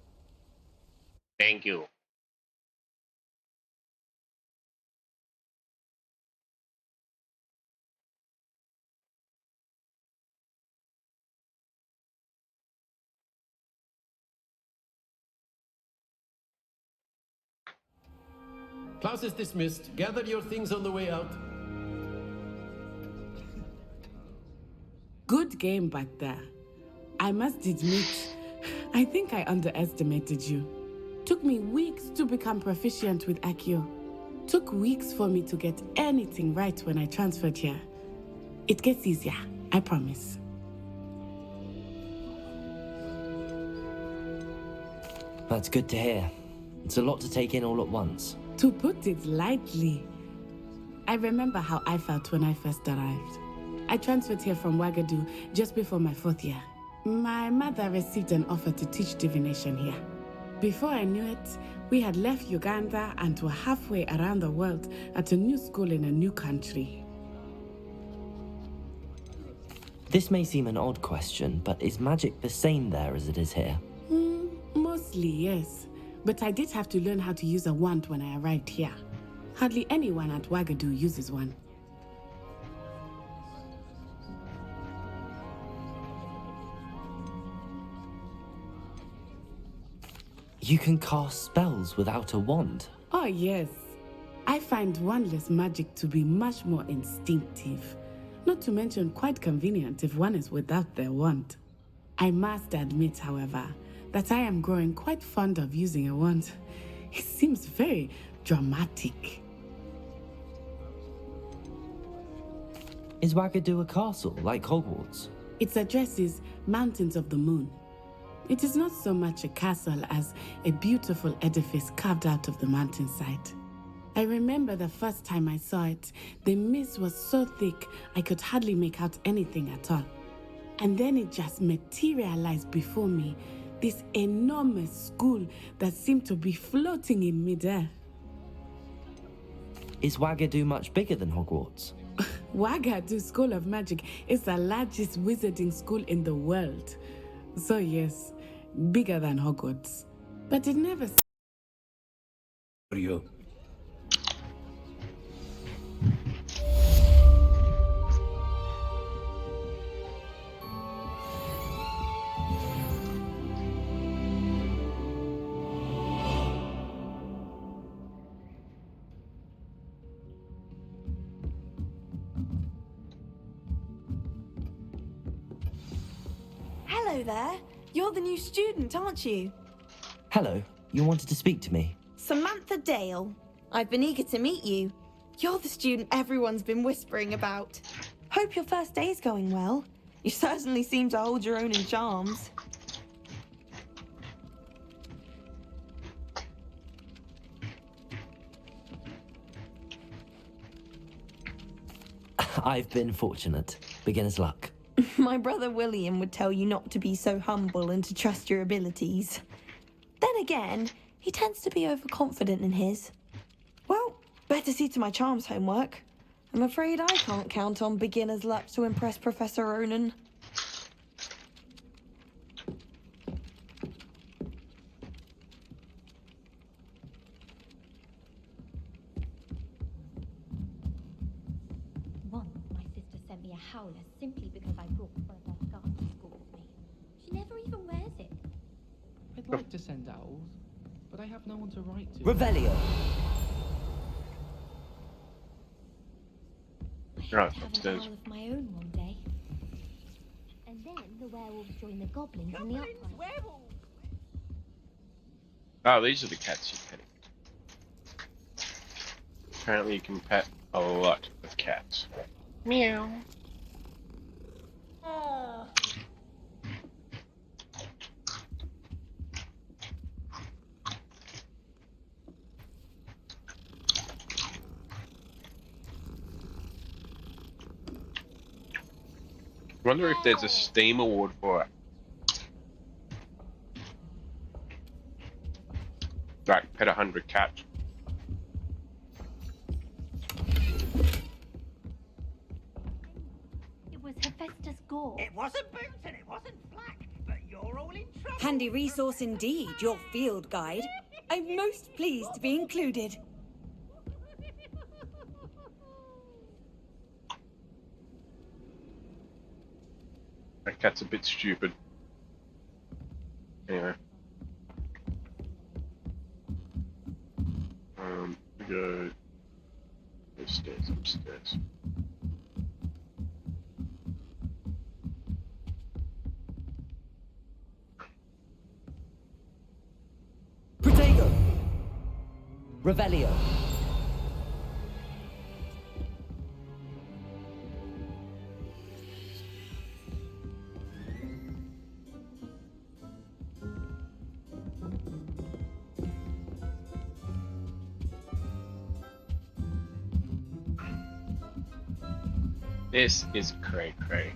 Thank you. Class is dismissed. Gather your things on the way out. Good game back there. I must admit, I think I underestimated you. Took me weeks to become proficient with Accio. Took weeks for me to get anything right when I transferred here. It gets easier, I promise. That's good to hear. It's a lot to take in all at once. To put it lightly, I remember how I felt when I first arrived. I transferred here from Wagadu just before my 4th year. My mother received an offer to teach divination here. Before I knew it, we had left Uganda and were halfway around the world at a new school in a new country. This may seem an odd question, but is magic the same there as it is here? Mostly, yes. But I did have to learn how to use a wand when I arrived here. Hardly anyone at Wagadu uses one. You can cast spells without a wand? Oh, yes. I find wandless magic to be much more instinctive. Not to mention quite convenient if one is without their wand. I must admit, however, that I am growing quite fond of using a wand. It seems very dramatic. Is Wagadu a castle, like Hogwarts? Its address is Mountains of the Moon. It is not so much a castle as a beautiful edifice carved out of the mountainside. I remember the first time I saw it, the mist was so thick I could hardly make out anything at all. And then it just materialized before me, this enormous school that seemed to be floating in midair. Is Wagadu much bigger than Hogwarts? Wagadu School of Magic is the largest wizarding school in the world. So yes, bigger than Hogwarts. But it never... For you. Hello there. You're the new student, aren't you? Hello, you wanted to speak to me? Samantha Dale. I've been eager to meet you. You're the student everyone's been whispering about. Hope your first day's going well. You certainly seem to hold your own in charms. I've been fortunate. Beginner's luck. My brother William would tell you not to be so humble and to trust your abilities. Then again, he tends to be overconfident in his. Well, better see to my charms homework. I'm afraid I can't count on beginner's luck to impress Professor Ronan. Once, my sister sent me a howler simply because I brought one of her scarves to school with me. She never even wears it. I'd like to send owls, but I have no one to write to. Revelio. Right, Have an upstairs. owl of my own one day. And then the werewolves join the goblins in the uprising. Werewolves! Oh, these are the cats you're petting. Apparently you can pet a lot of cats. Meow. Wonder if there's a Steam award for it. Like, pet 100 cats. It was Hephaestus Gore. It wasn't Boots and it wasn't Flack, but you're all in trouble. Handy resource indeed, your field guide. I'm most pleased to be included. That cat's a bit stupid. Anyway. We go upstairs. Protego. Revelio. This is cray cray.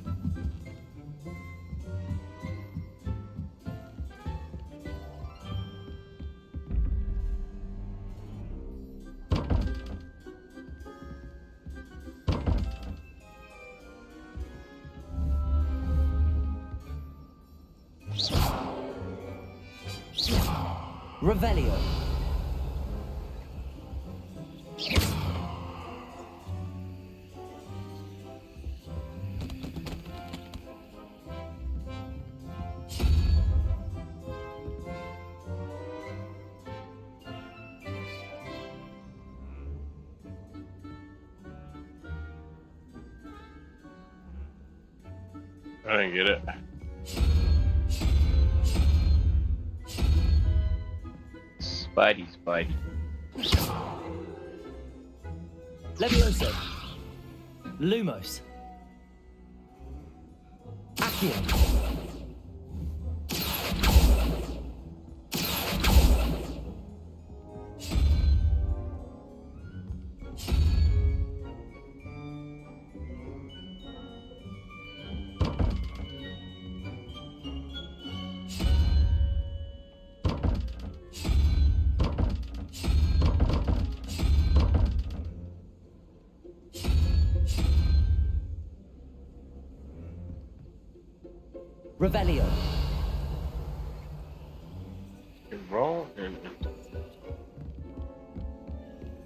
Revelio. I don't get it. Spidey. Levioso. Lumos. Accio. Revelio. Roll and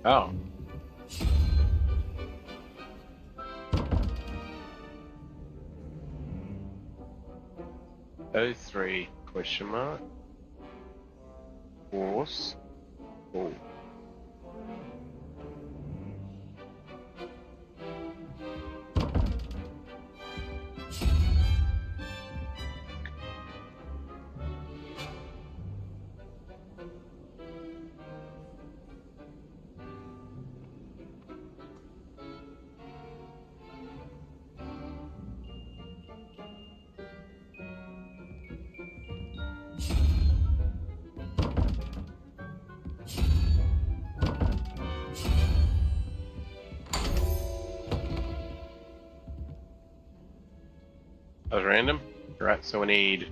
oh. O3 question mark. Horse. Oh. That was random. Right, so we need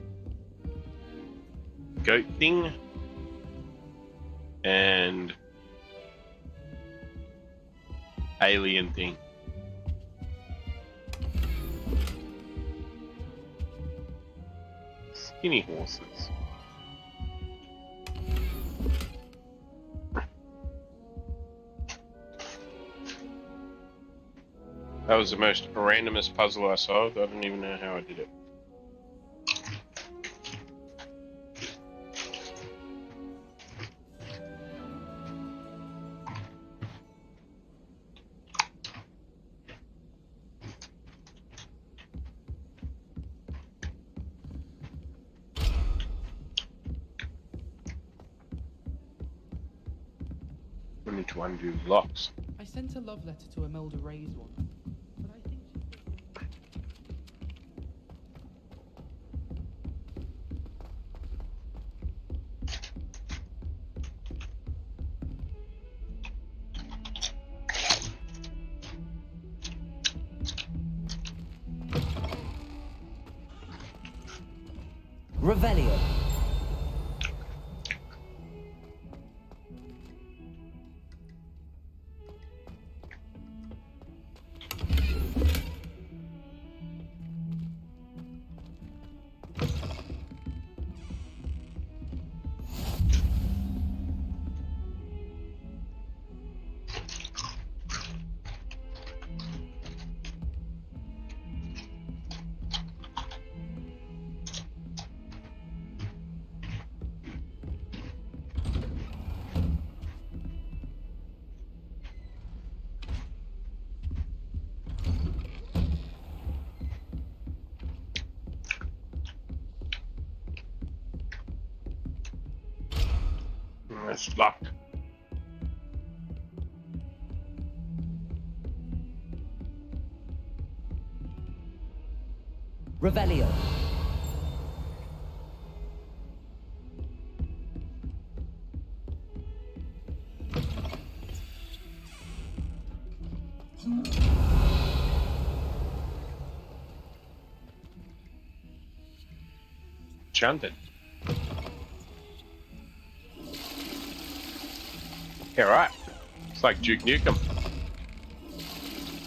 goat thing and alien thing. Skinny horses. That was the most randomest puzzle I solved. I don't even know how I did it. to undo locks. I sent a love letter to Imelda Ray's one, but I think Revelio. It's locked. Revelio. Chanted. Yeah, right. It's like Duke Nukem.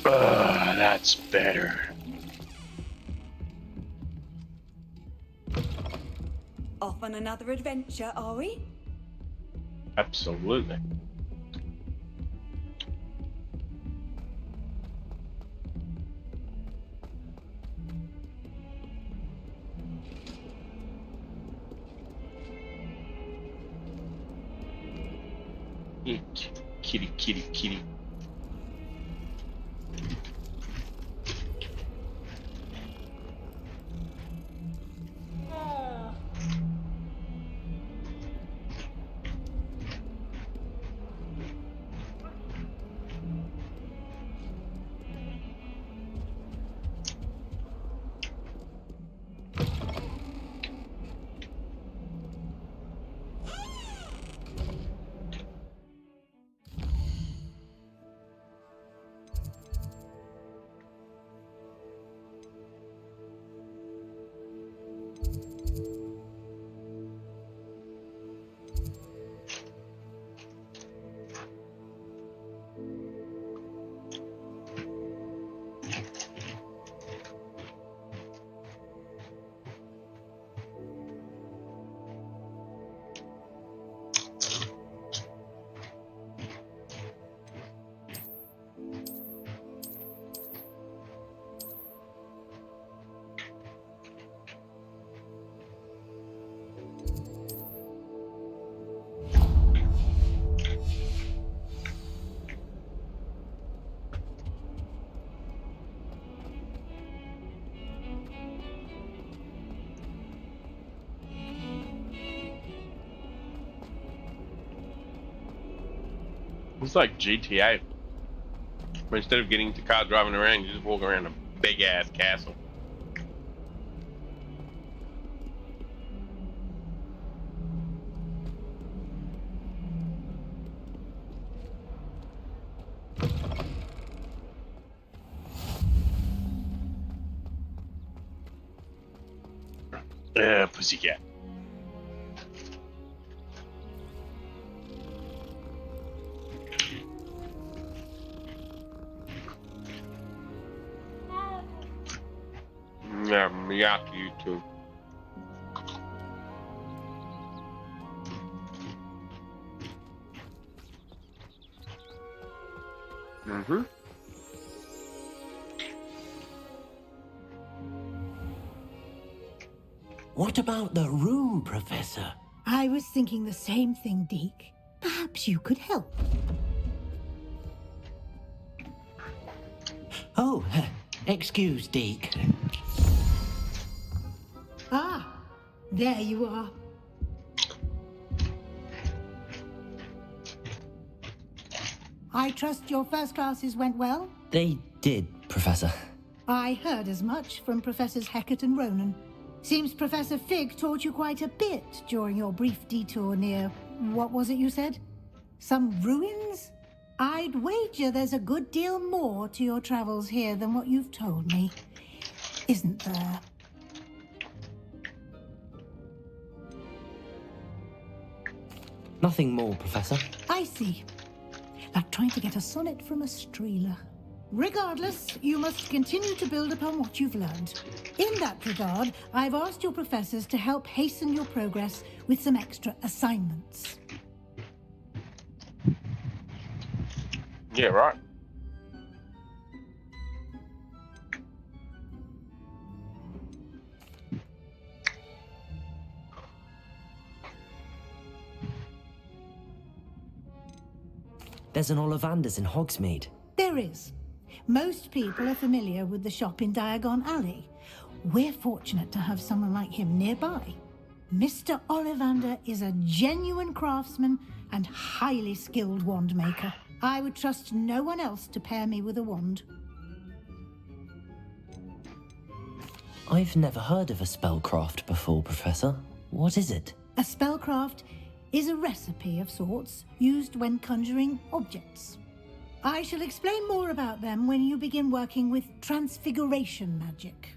That's better. Off on another adventure, are we? Absolutely. Kitty, kitty, kitty. It's like GTA. Where instead of getting into car driving around, you just walk around a big ass castle. Pussycat. Yeah, Miyaki, you too. Mm-hmm. What about the room, Professor? I was thinking the same thing, Deke. Perhaps you could help. Oh, excuse, Deke. Ah, there you are. I trust your first classes went well? They did, Professor. I heard as much from Professors Hecat and Ronan. Seems Professor Fig taught you quite a bit during your brief detour near... what was it you said? Some ruins? I'd wager there's a good deal more to your travels here than what you've told me. Isn't there? Nothing more, Professor. I see. Like trying to get a sonnet from a streeler. Regardless, you must continue to build upon what you've learned. In that regard, I've asked your professors to help hasten your progress with some extra assignments. Yeah, right. There's an Ollivander's in Hogsmeade. There is. Most people are familiar with the shop in Diagon Alley. We're fortunate to have someone like him nearby. Mr. Ollivander is a genuine craftsman and highly skilled wand maker. I would trust no one else to pair me with a wand. I've never heard of a spellcraft before, Professor. What is it? A spellcraft is a recipe of sorts used when conjuring objects. I shall explain more about them when you begin working with transfiguration magic.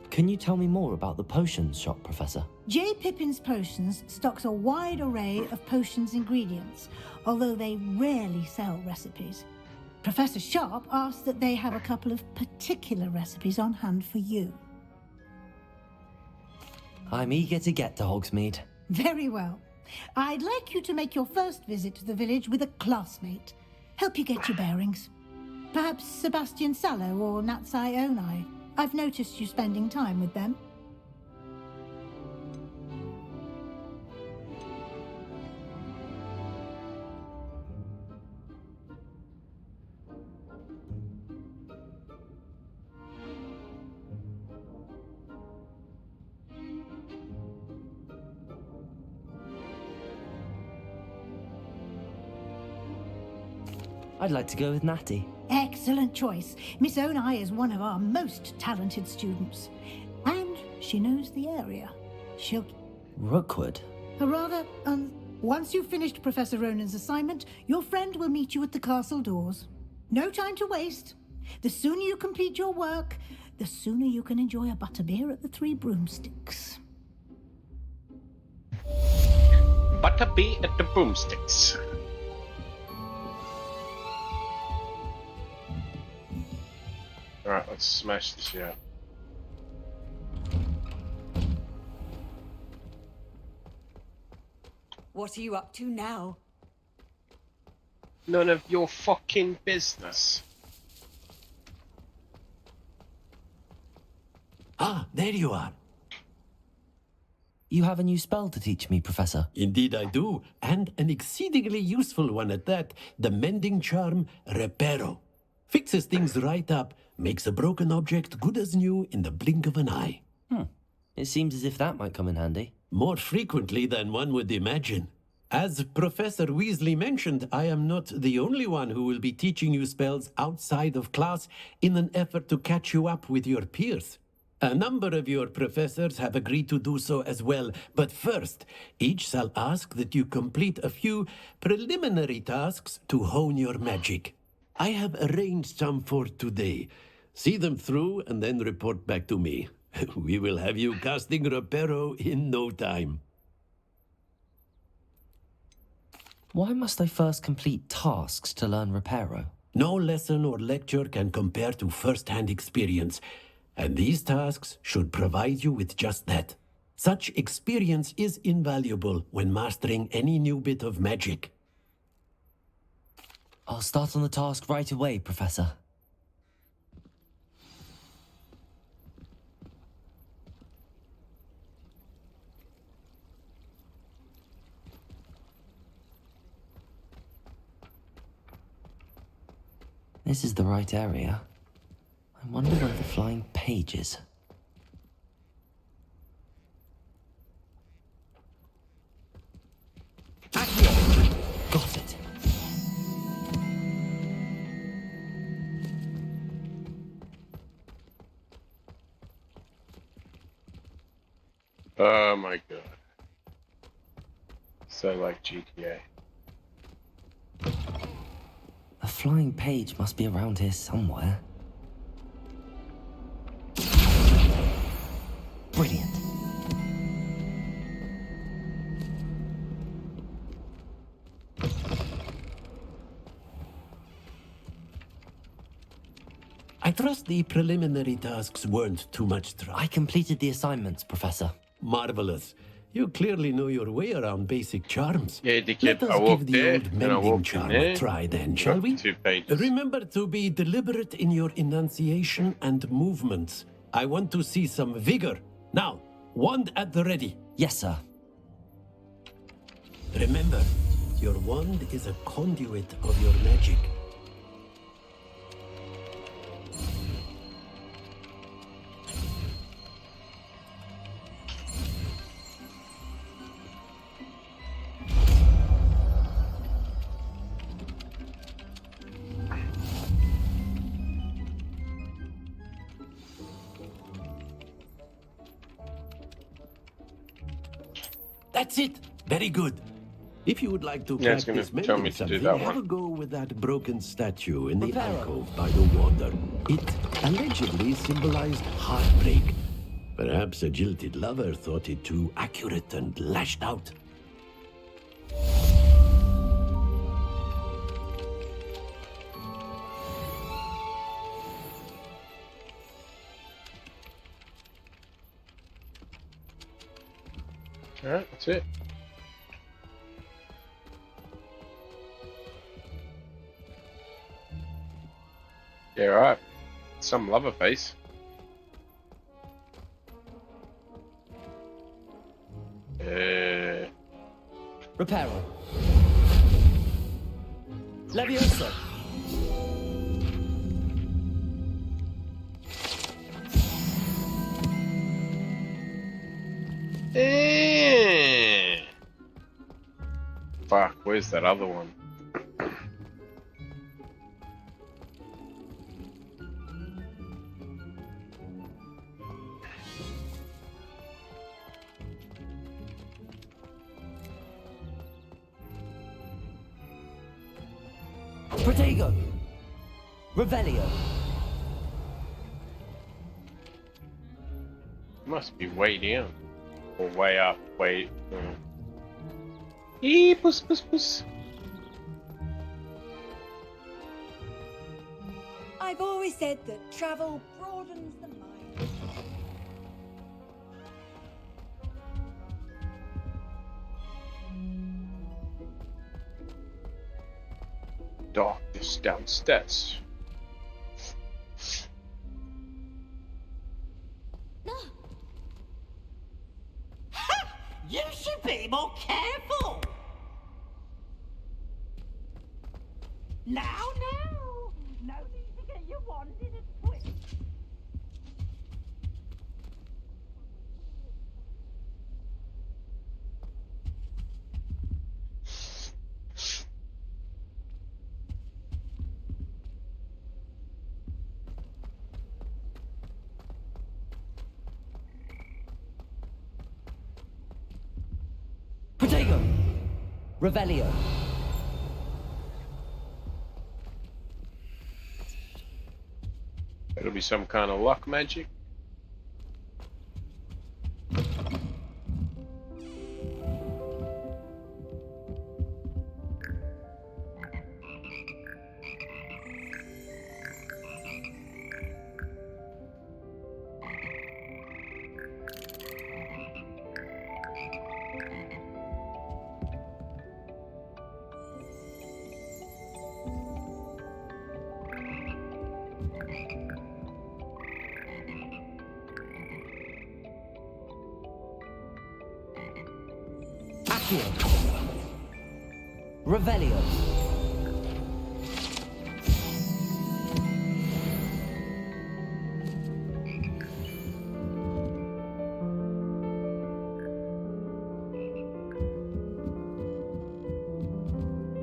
Can you tell me more about the potions shop, Professor? J. Pippin's Potions stocks a wide array of potions ingredients, although they rarely sell recipes. Professor Sharp asks that they have a couple of particular recipes on hand for you. I'm eager to get to Hogsmeade. Very well. I'd like you to make your first visit to the village with a classmate. Help you get your bearings. Perhaps Sebastian Sallow or Natsai Onai. I've noticed you spending time with them. I'd like to go with Natty. Excellent choice. Miss Onai is one of our most talented students. And she knows the area. She'll... Rookwood? Rather, once you've finished Professor Ronan's assignment, your friend will meet you at the castle doors. No time to waste. The sooner you complete your work, the sooner you can enjoy a butterbeer at the Three Broomsticks. Butterbeer at the Broomsticks. Alright, let's smash this out. What are you up to now? None of your fucking business. Ah, there you are. You have a new spell to teach me, Professor. Indeed I do, and an exceedingly useful one at that, the mending charm Reparo. Fixes things right up, makes a broken object good as new in the blink of an eye. It seems as if that might come in handy. More frequently than one would imagine. As Professor Weasley mentioned, I am not the only one who will be teaching you spells outside of class in an effort to catch you up with your peers. A number of your professors have agreed to do so as well, but first, each shall ask that you complete a few preliminary tasks to hone your magic. I have arranged some for today. See them through and then report back to me. We will have you casting Reparo in no time. Why must I first complete tasks to learn Reparo? No lesson or lecture can compare to first-hand experience, and these tasks should provide you with just that. Such experience is invaluable when mastering any new bit of magic. I'll start on the task right away, Professor. This is the right area. I wonder where the flying page is. Oh my god. So like GTA. A flying page must be around here somewhere. Brilliant. I trust the preliminary tasks weren't too much trouble. I completed the assignments, Professor. Marvelous. You clearly know your way around basic charms. Yeah, dickhead. Let us I give walked the there, old and I mending walked in charm there. a try then, shall we? 2 pages. Remember to be deliberate in your enunciation and movements. I want to see some vigor. Now, wand at the ready. Yes, sir. Remember, your wand is a conduit of your magic. That's it. Very good. If you would like to Yeah, it's practice gonna tell me mending to do something, that have one. a go with that broken statue in the Reparo. alcove by the water. It allegedly symbolized heartbreak. Perhaps a jilted lover thought it too accurate and lashed out. Alright, that's it. Yeah, right. Some lover face. Reparo. Leviosa. Fuck, where's that other one? Protego. Revelio. Must be way down. Or way up, way... Eee, puss, puss, puss. I've always said that travel broadens the mind. Darkness downstairs. You should be more careful. Now, no need to get your wand in a twist. Protego. Revelio. It'll be some kind of luck magic. Accio. Revelio.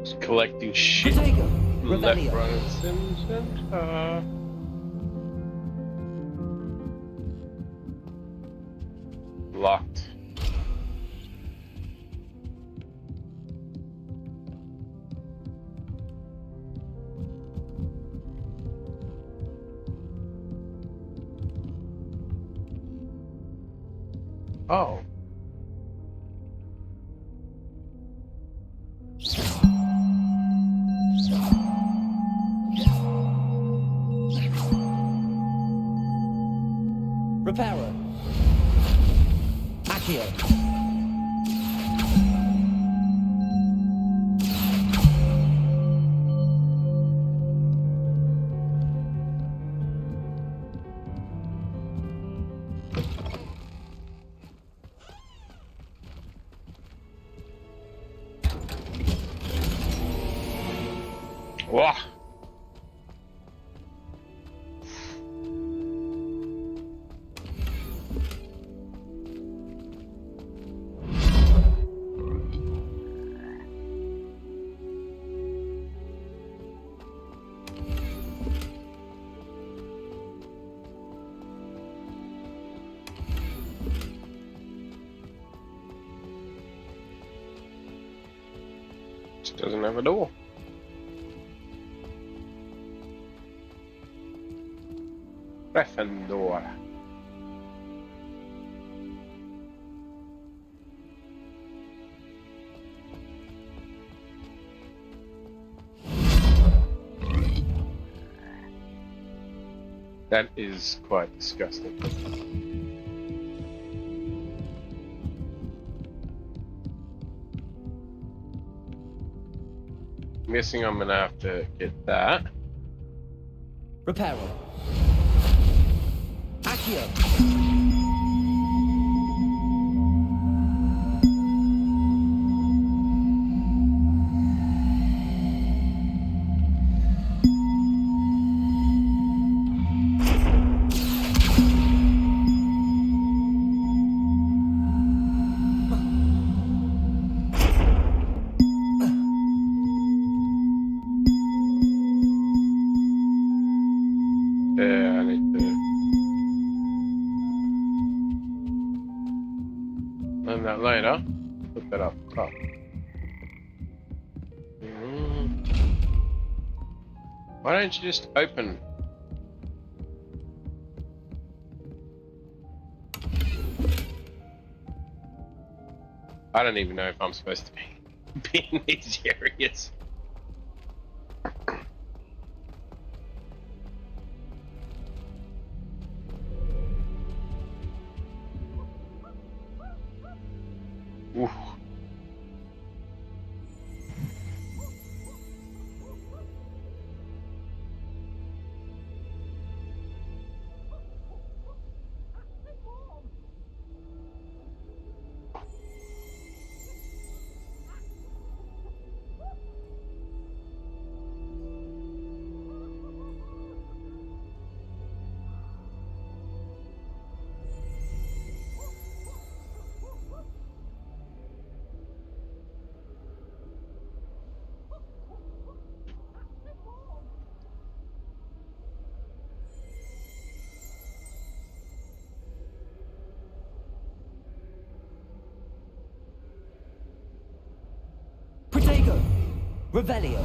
Just collecting shit. Protego. Left, Revelio. right, and center. Locked. Oh. Reparo. Accio. Wah. Just doesn't have a door. Gryffindor. That is quite disgusting. I'm guessing I'm gonna have to get that. Reparo. Accio. I need to learn that later. Put that up top. Why don't you just open? I don't even know if I'm supposed to be in these areas. Oof. Protego. Revelio.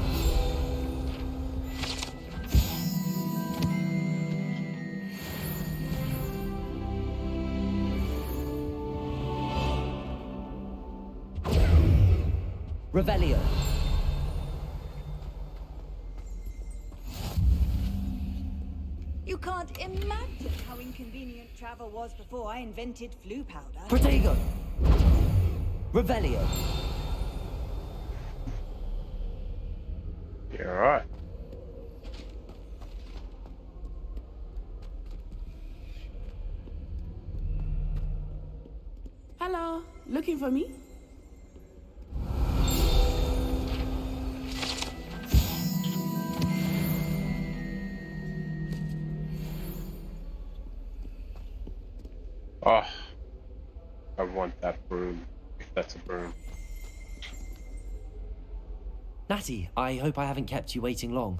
Revelio. You can't imagine how inconvenient travel was before I invented flu powder. Protego. Revelio. You're alright. Hello, looking for me? Oh, I want that broom, if that's a broom. Natty, I hope I haven't kept you waiting long.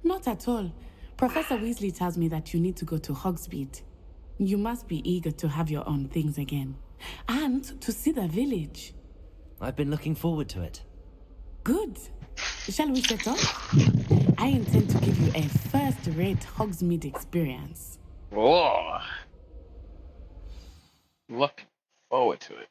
Not at all. Professor Weasley tells me that you need to go to Hogsmeade. You must be eager to have your own things again. And to see the village. I've been looking forward to it. Good. Shall we set off? I intend to give you a first-rate Hogsmeade experience. Oh, looking forward to it.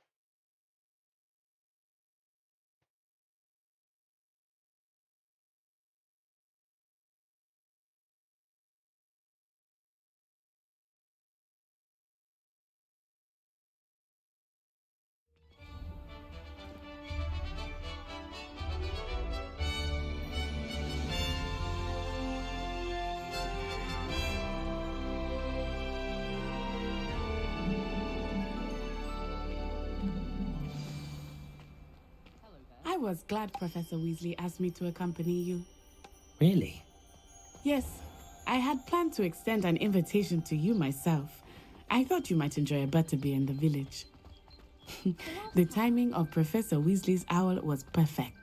I was glad Professor Weasley asked me to accompany you. Really? Yes, I had planned to extend an invitation to you myself. I thought you might enjoy a butterbeer in the village. The timing of Professor Weasley's owl was perfect.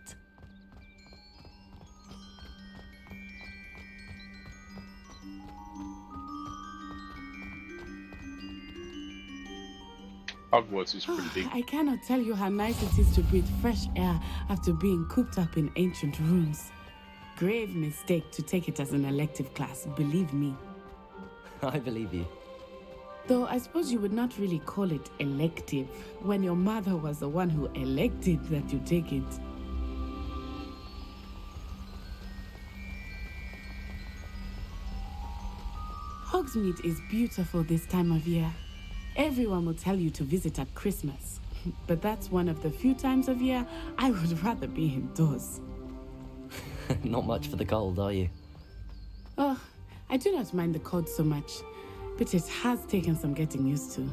Hogwarts is pretty big. I cannot tell you how nice it is to breathe fresh air after being cooped up in ancient rooms. Grave mistake to take it as an elective class, believe me. I believe you. Though I suppose you would not really call it elective when your mother was the one who elected that you take it. Hogsmeade is beautiful this time of year. Everyone will tell you to visit at Christmas, but that's one of the few times of year I would rather be indoors. Not much for the cold, are you? Oh, I do not mind the cold so much, but it has taken some getting used to.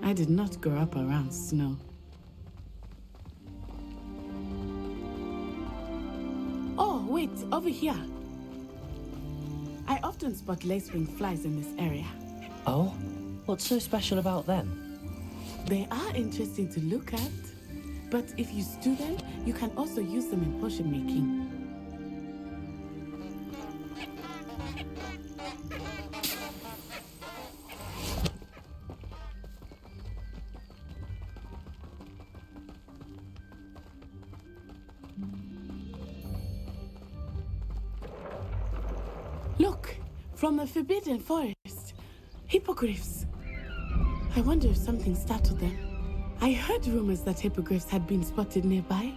I did not grow up around snow. Oh, wait, over here. I often spot lacewing flies in this area. Oh? What's so special about them? They are interesting to look at, but if you stew them, you can also use them in potion making. Look, from the Forbidden Forest, hippogriffs. I wonder if something startled them. I heard rumors that hippogriffs had been spotted nearby.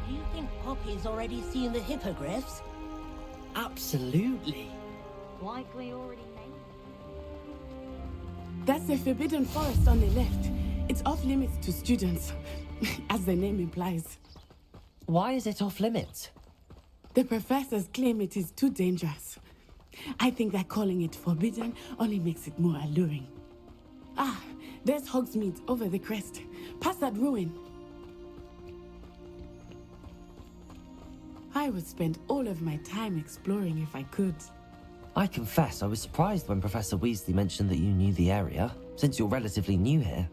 Do you think Poppy's already seen the hippogriffs? Absolutely. Likely already named. That's the Forbidden Forest on the left. It's off limits to students, as the name implies. Why is it off limits? The professors claim it is too dangerous. I think that calling it forbidden only makes it more alluring. Ah, there's Hogsmeade over the crest. Past that ruin. I would spend all of my time exploring if I could. I confess I was surprised when Professor Weasley mentioned that you knew the area, since you're relatively new here.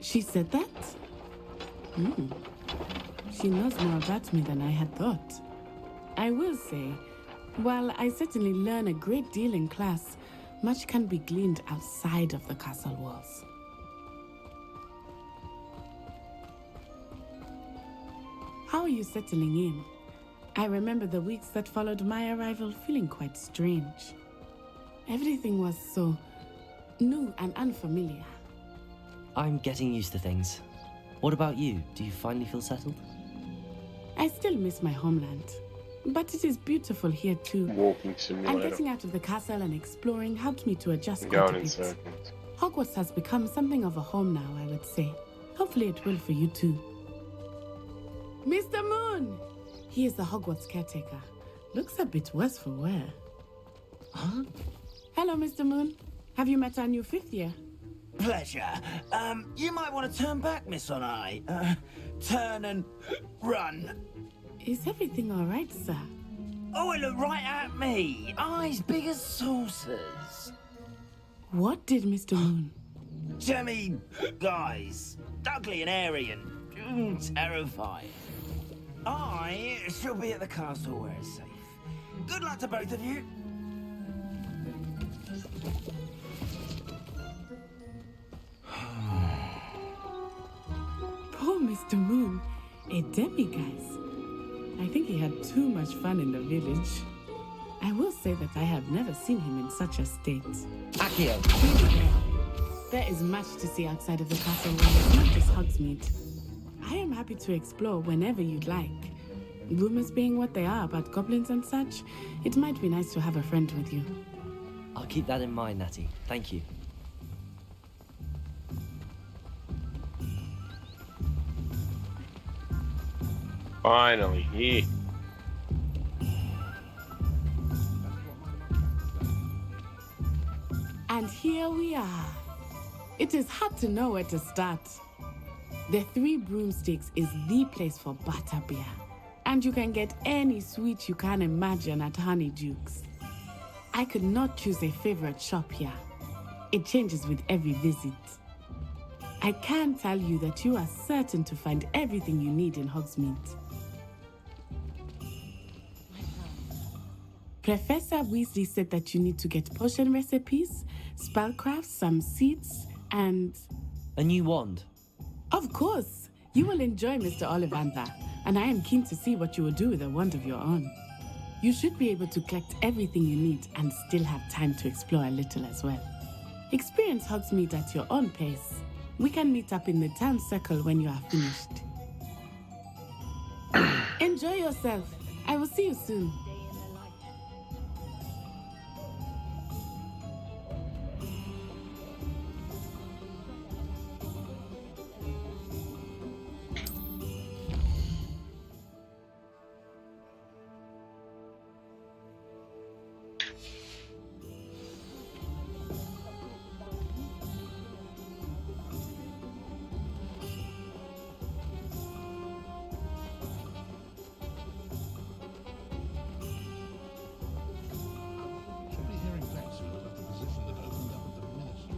She said that? She knows more about me than I had thought. I will say, while I certainly learn a great deal in class, much can be gleaned outside of the castle walls. How are you settling in? I remember the weeks that followed my arrival feeling quite strange. Everything was so new and unfamiliar. I'm getting used to things. What about you? Do you finally feel settled? I still miss my homeland. But it is beautiful here too. Walking And simulator. getting out of the castle and exploring helped me to adjust quite Going a in bit. circles. Hogwarts has become something of a home now, I would say. Hopefully it will for you too. Mr. Moon! He is the Hogwarts caretaker. Looks a bit worse for wear. Huh? Hello, Mr. Moon. Have you met our new fifth year? Pleasure. You might want to turn back, Miss On-Eye. Turn and run. Is everything all right, sir? Oh, it looked right at me. Eyes big as saucers. What did Mr. Moon? Jemmy guys. Ugly and airy and terrifying. I shall be at the castle where it's safe. Good luck to both of you. Poor Mr. Moon, a demiguise. I think he had too much fun in the village. I will say that I have never seen him in such a state. Accio! There is much to see outside of the castle wall. It's not just Hogsmeade. I am happy to explore whenever you'd like. Rumors being what they are about goblins and such, it might be nice to have a friend with you. I'll keep that in mind, Natty. Thank you. Finally here. And here we are. It is hard to know where to start. The Three Broomsticks is the place for butterbeer. And you can get any sweet you can imagine at Honeydukes. I could not choose a favorite shop here. It changes with every visit. I can tell you that you are certain to find everything you need in Hogsmeade. Professor Weasley said that you need to get potion recipes, spellcrafts, some seeds, and... A new wand? Of course! You will enjoy Mr. Ollivander, and I am keen to see what you will do with a wand of your own. You should be able to collect everything you need and still have time to explore a little as well. Experience Hogsmeade at your own pace. We can meet up in the town circle when you are finished. Enjoy yourself. I will see you soon. Should be hearing back soon about the position that opened up at the ministry.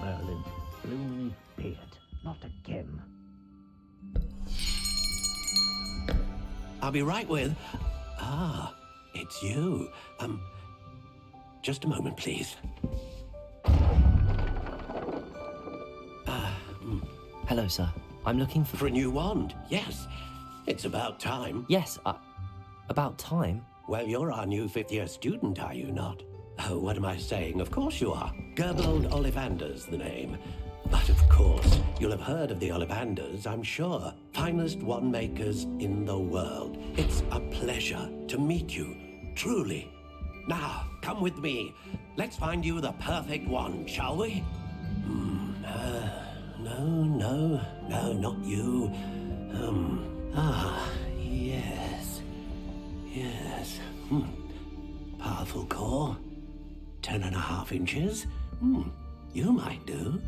Merlin, blooming beard, not again. I'll be right with... Ah, it's you. Just a moment, please. Hello, sir. I'm looking for... For a new wand, yes. It's about time. Yes, about time? Well, you're our new fifth-year student, are you not? Oh, what am I saying? Of course you are. Gerbold Ollivander's the name. But of course, you'll have heard of the Ollivanders, I'm sure. Finest wand makers in the world. It's a pleasure to meet you, truly. Now, come with me. Let's find you the perfect wand, shall we? No, not you. Yes. Powerful core. 10.5 inches. You might do.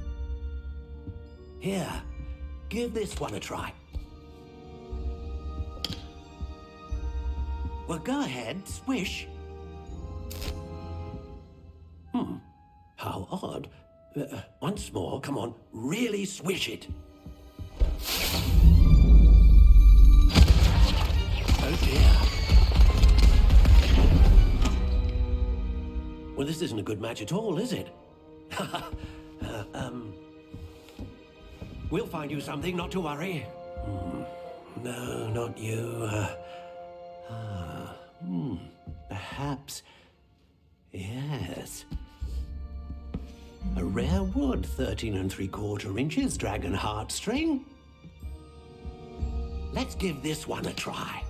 Here, give this one a try. Well, go ahead, swish. How odd. Once more, come on, really swish it. Oh dear. Well, this isn't a good match at all, is it? We'll find you something, not to worry. No, not you. Perhaps. Yes. A rare wood, 13 3/4 inches, dragon heartstring. Let's give this one a try.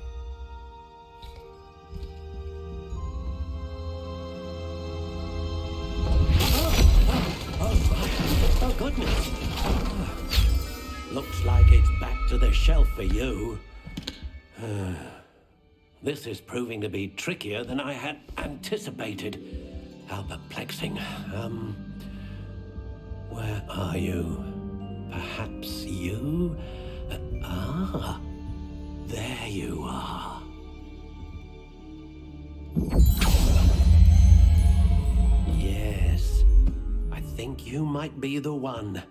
Oh, goodness. Looks like it's back to the shelf for you. This is proving to be trickier than I had anticipated. How perplexing. Where are you? Perhaps you? There you are. Yes, I think you might be the one.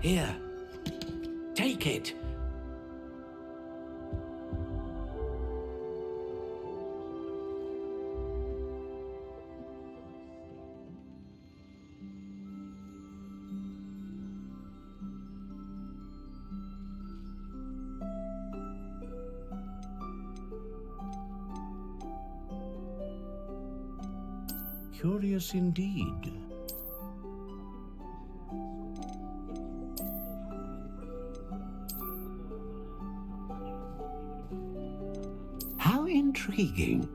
Here. Take it. Curious indeed. How intriguing.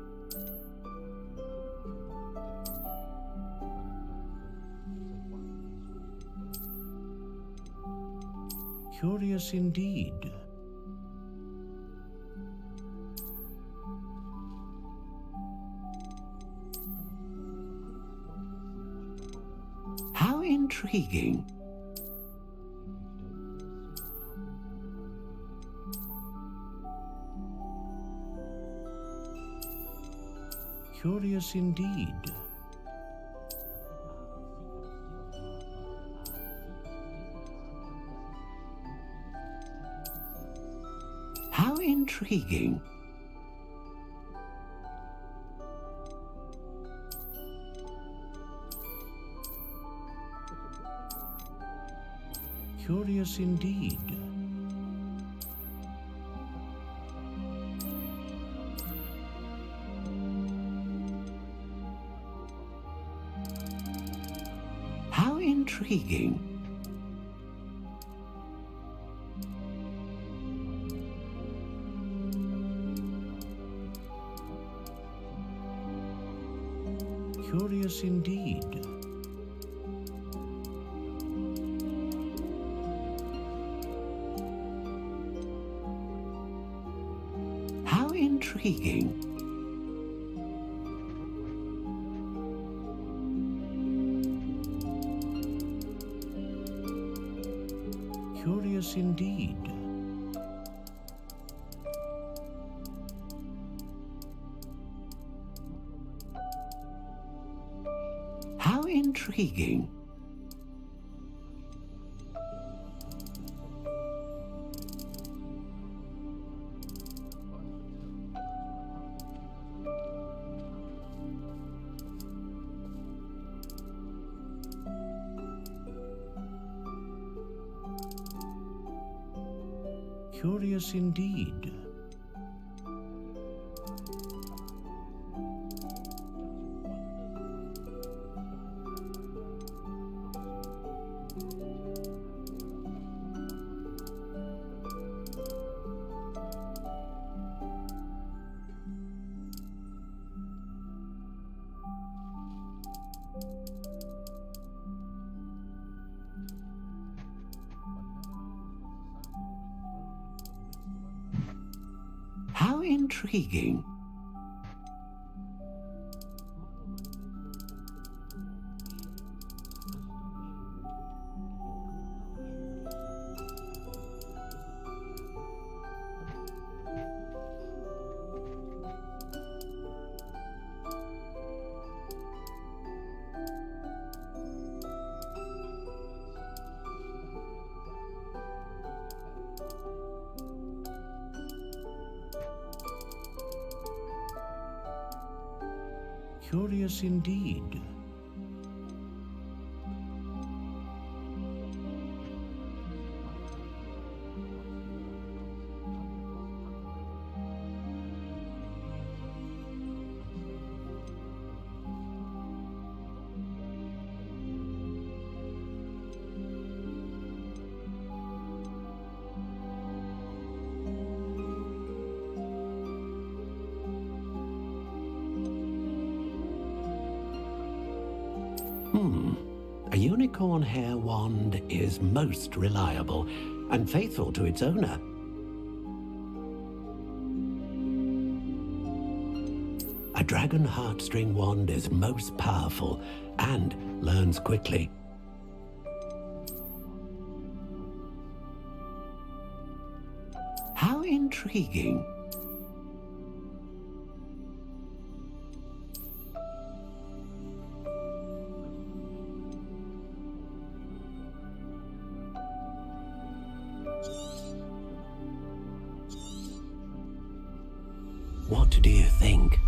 Curious indeed. How intriguing. Curious indeed. How intriguing. Curious indeed. How intriguing. Curious indeed. How intriguing. Curious indeed. How intriguing. Curious indeed. How intriguing. Curious indeed. A unicorn hair wand is most reliable and faithful to its owner. A dragon heartstring wand is most powerful and learns quickly. How intriguing. What do you think?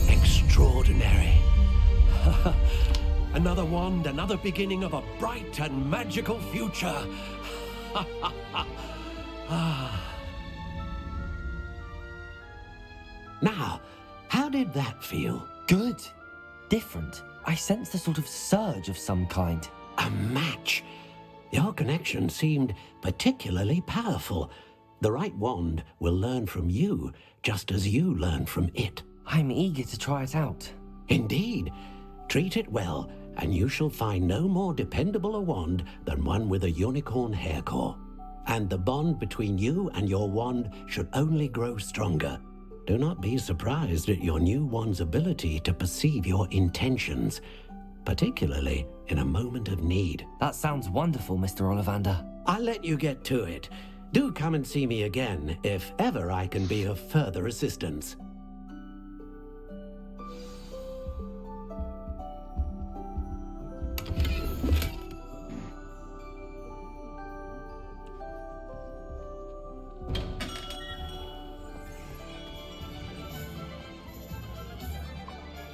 Extraordinary. Another wand, another beginning of a bright and magical future. Now, how did that feel? Good. Different. I sensed a sort of surge of some kind. A match. Your connection seemed particularly powerful. The right wand will learn from you, just as you learn from it. I'm eager to try it out. Indeed. Treat it well, and you shall find no more dependable a wand than one with a unicorn hair core. And the bond between you and your wand should only grow stronger. Do not be surprised at your new wand's ability to perceive your intentions, particularly in a moment of need. That sounds wonderful, Mr. Ollivander. I'll let you get to it. Do come and see me again if ever I can be of further assistance.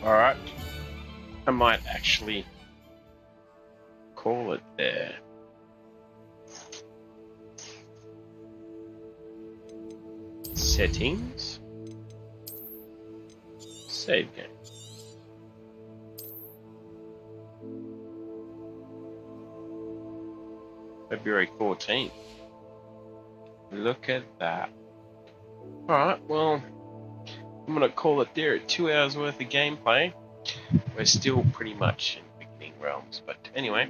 Alright. I might actually call it there. Settings. Save game. February 14th. Look at that. Alright, well, I'm gonna call it there at 2 hours worth of gameplay. We're still pretty much in beginning realms, but anyway,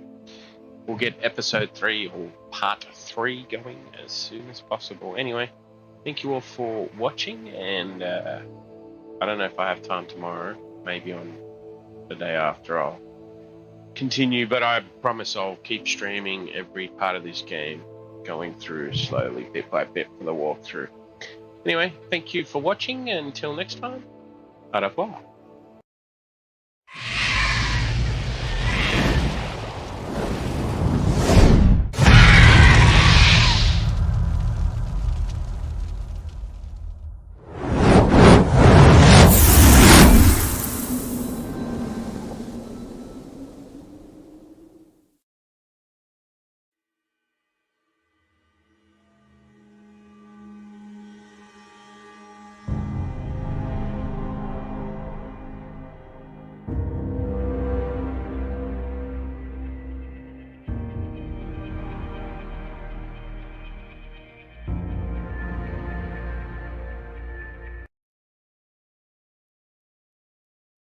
we'll get episode 3 or part 3 going as soon as possible. Anyway, thank you all for watching, and I don't know if I have time tomorrow. Maybe on the day after I'll continue, but I promise I'll keep streaming every part of this game, going through slowly, bit by bit, for the walkthrough. Anyway, thank you for watching, and until next time, au revoir.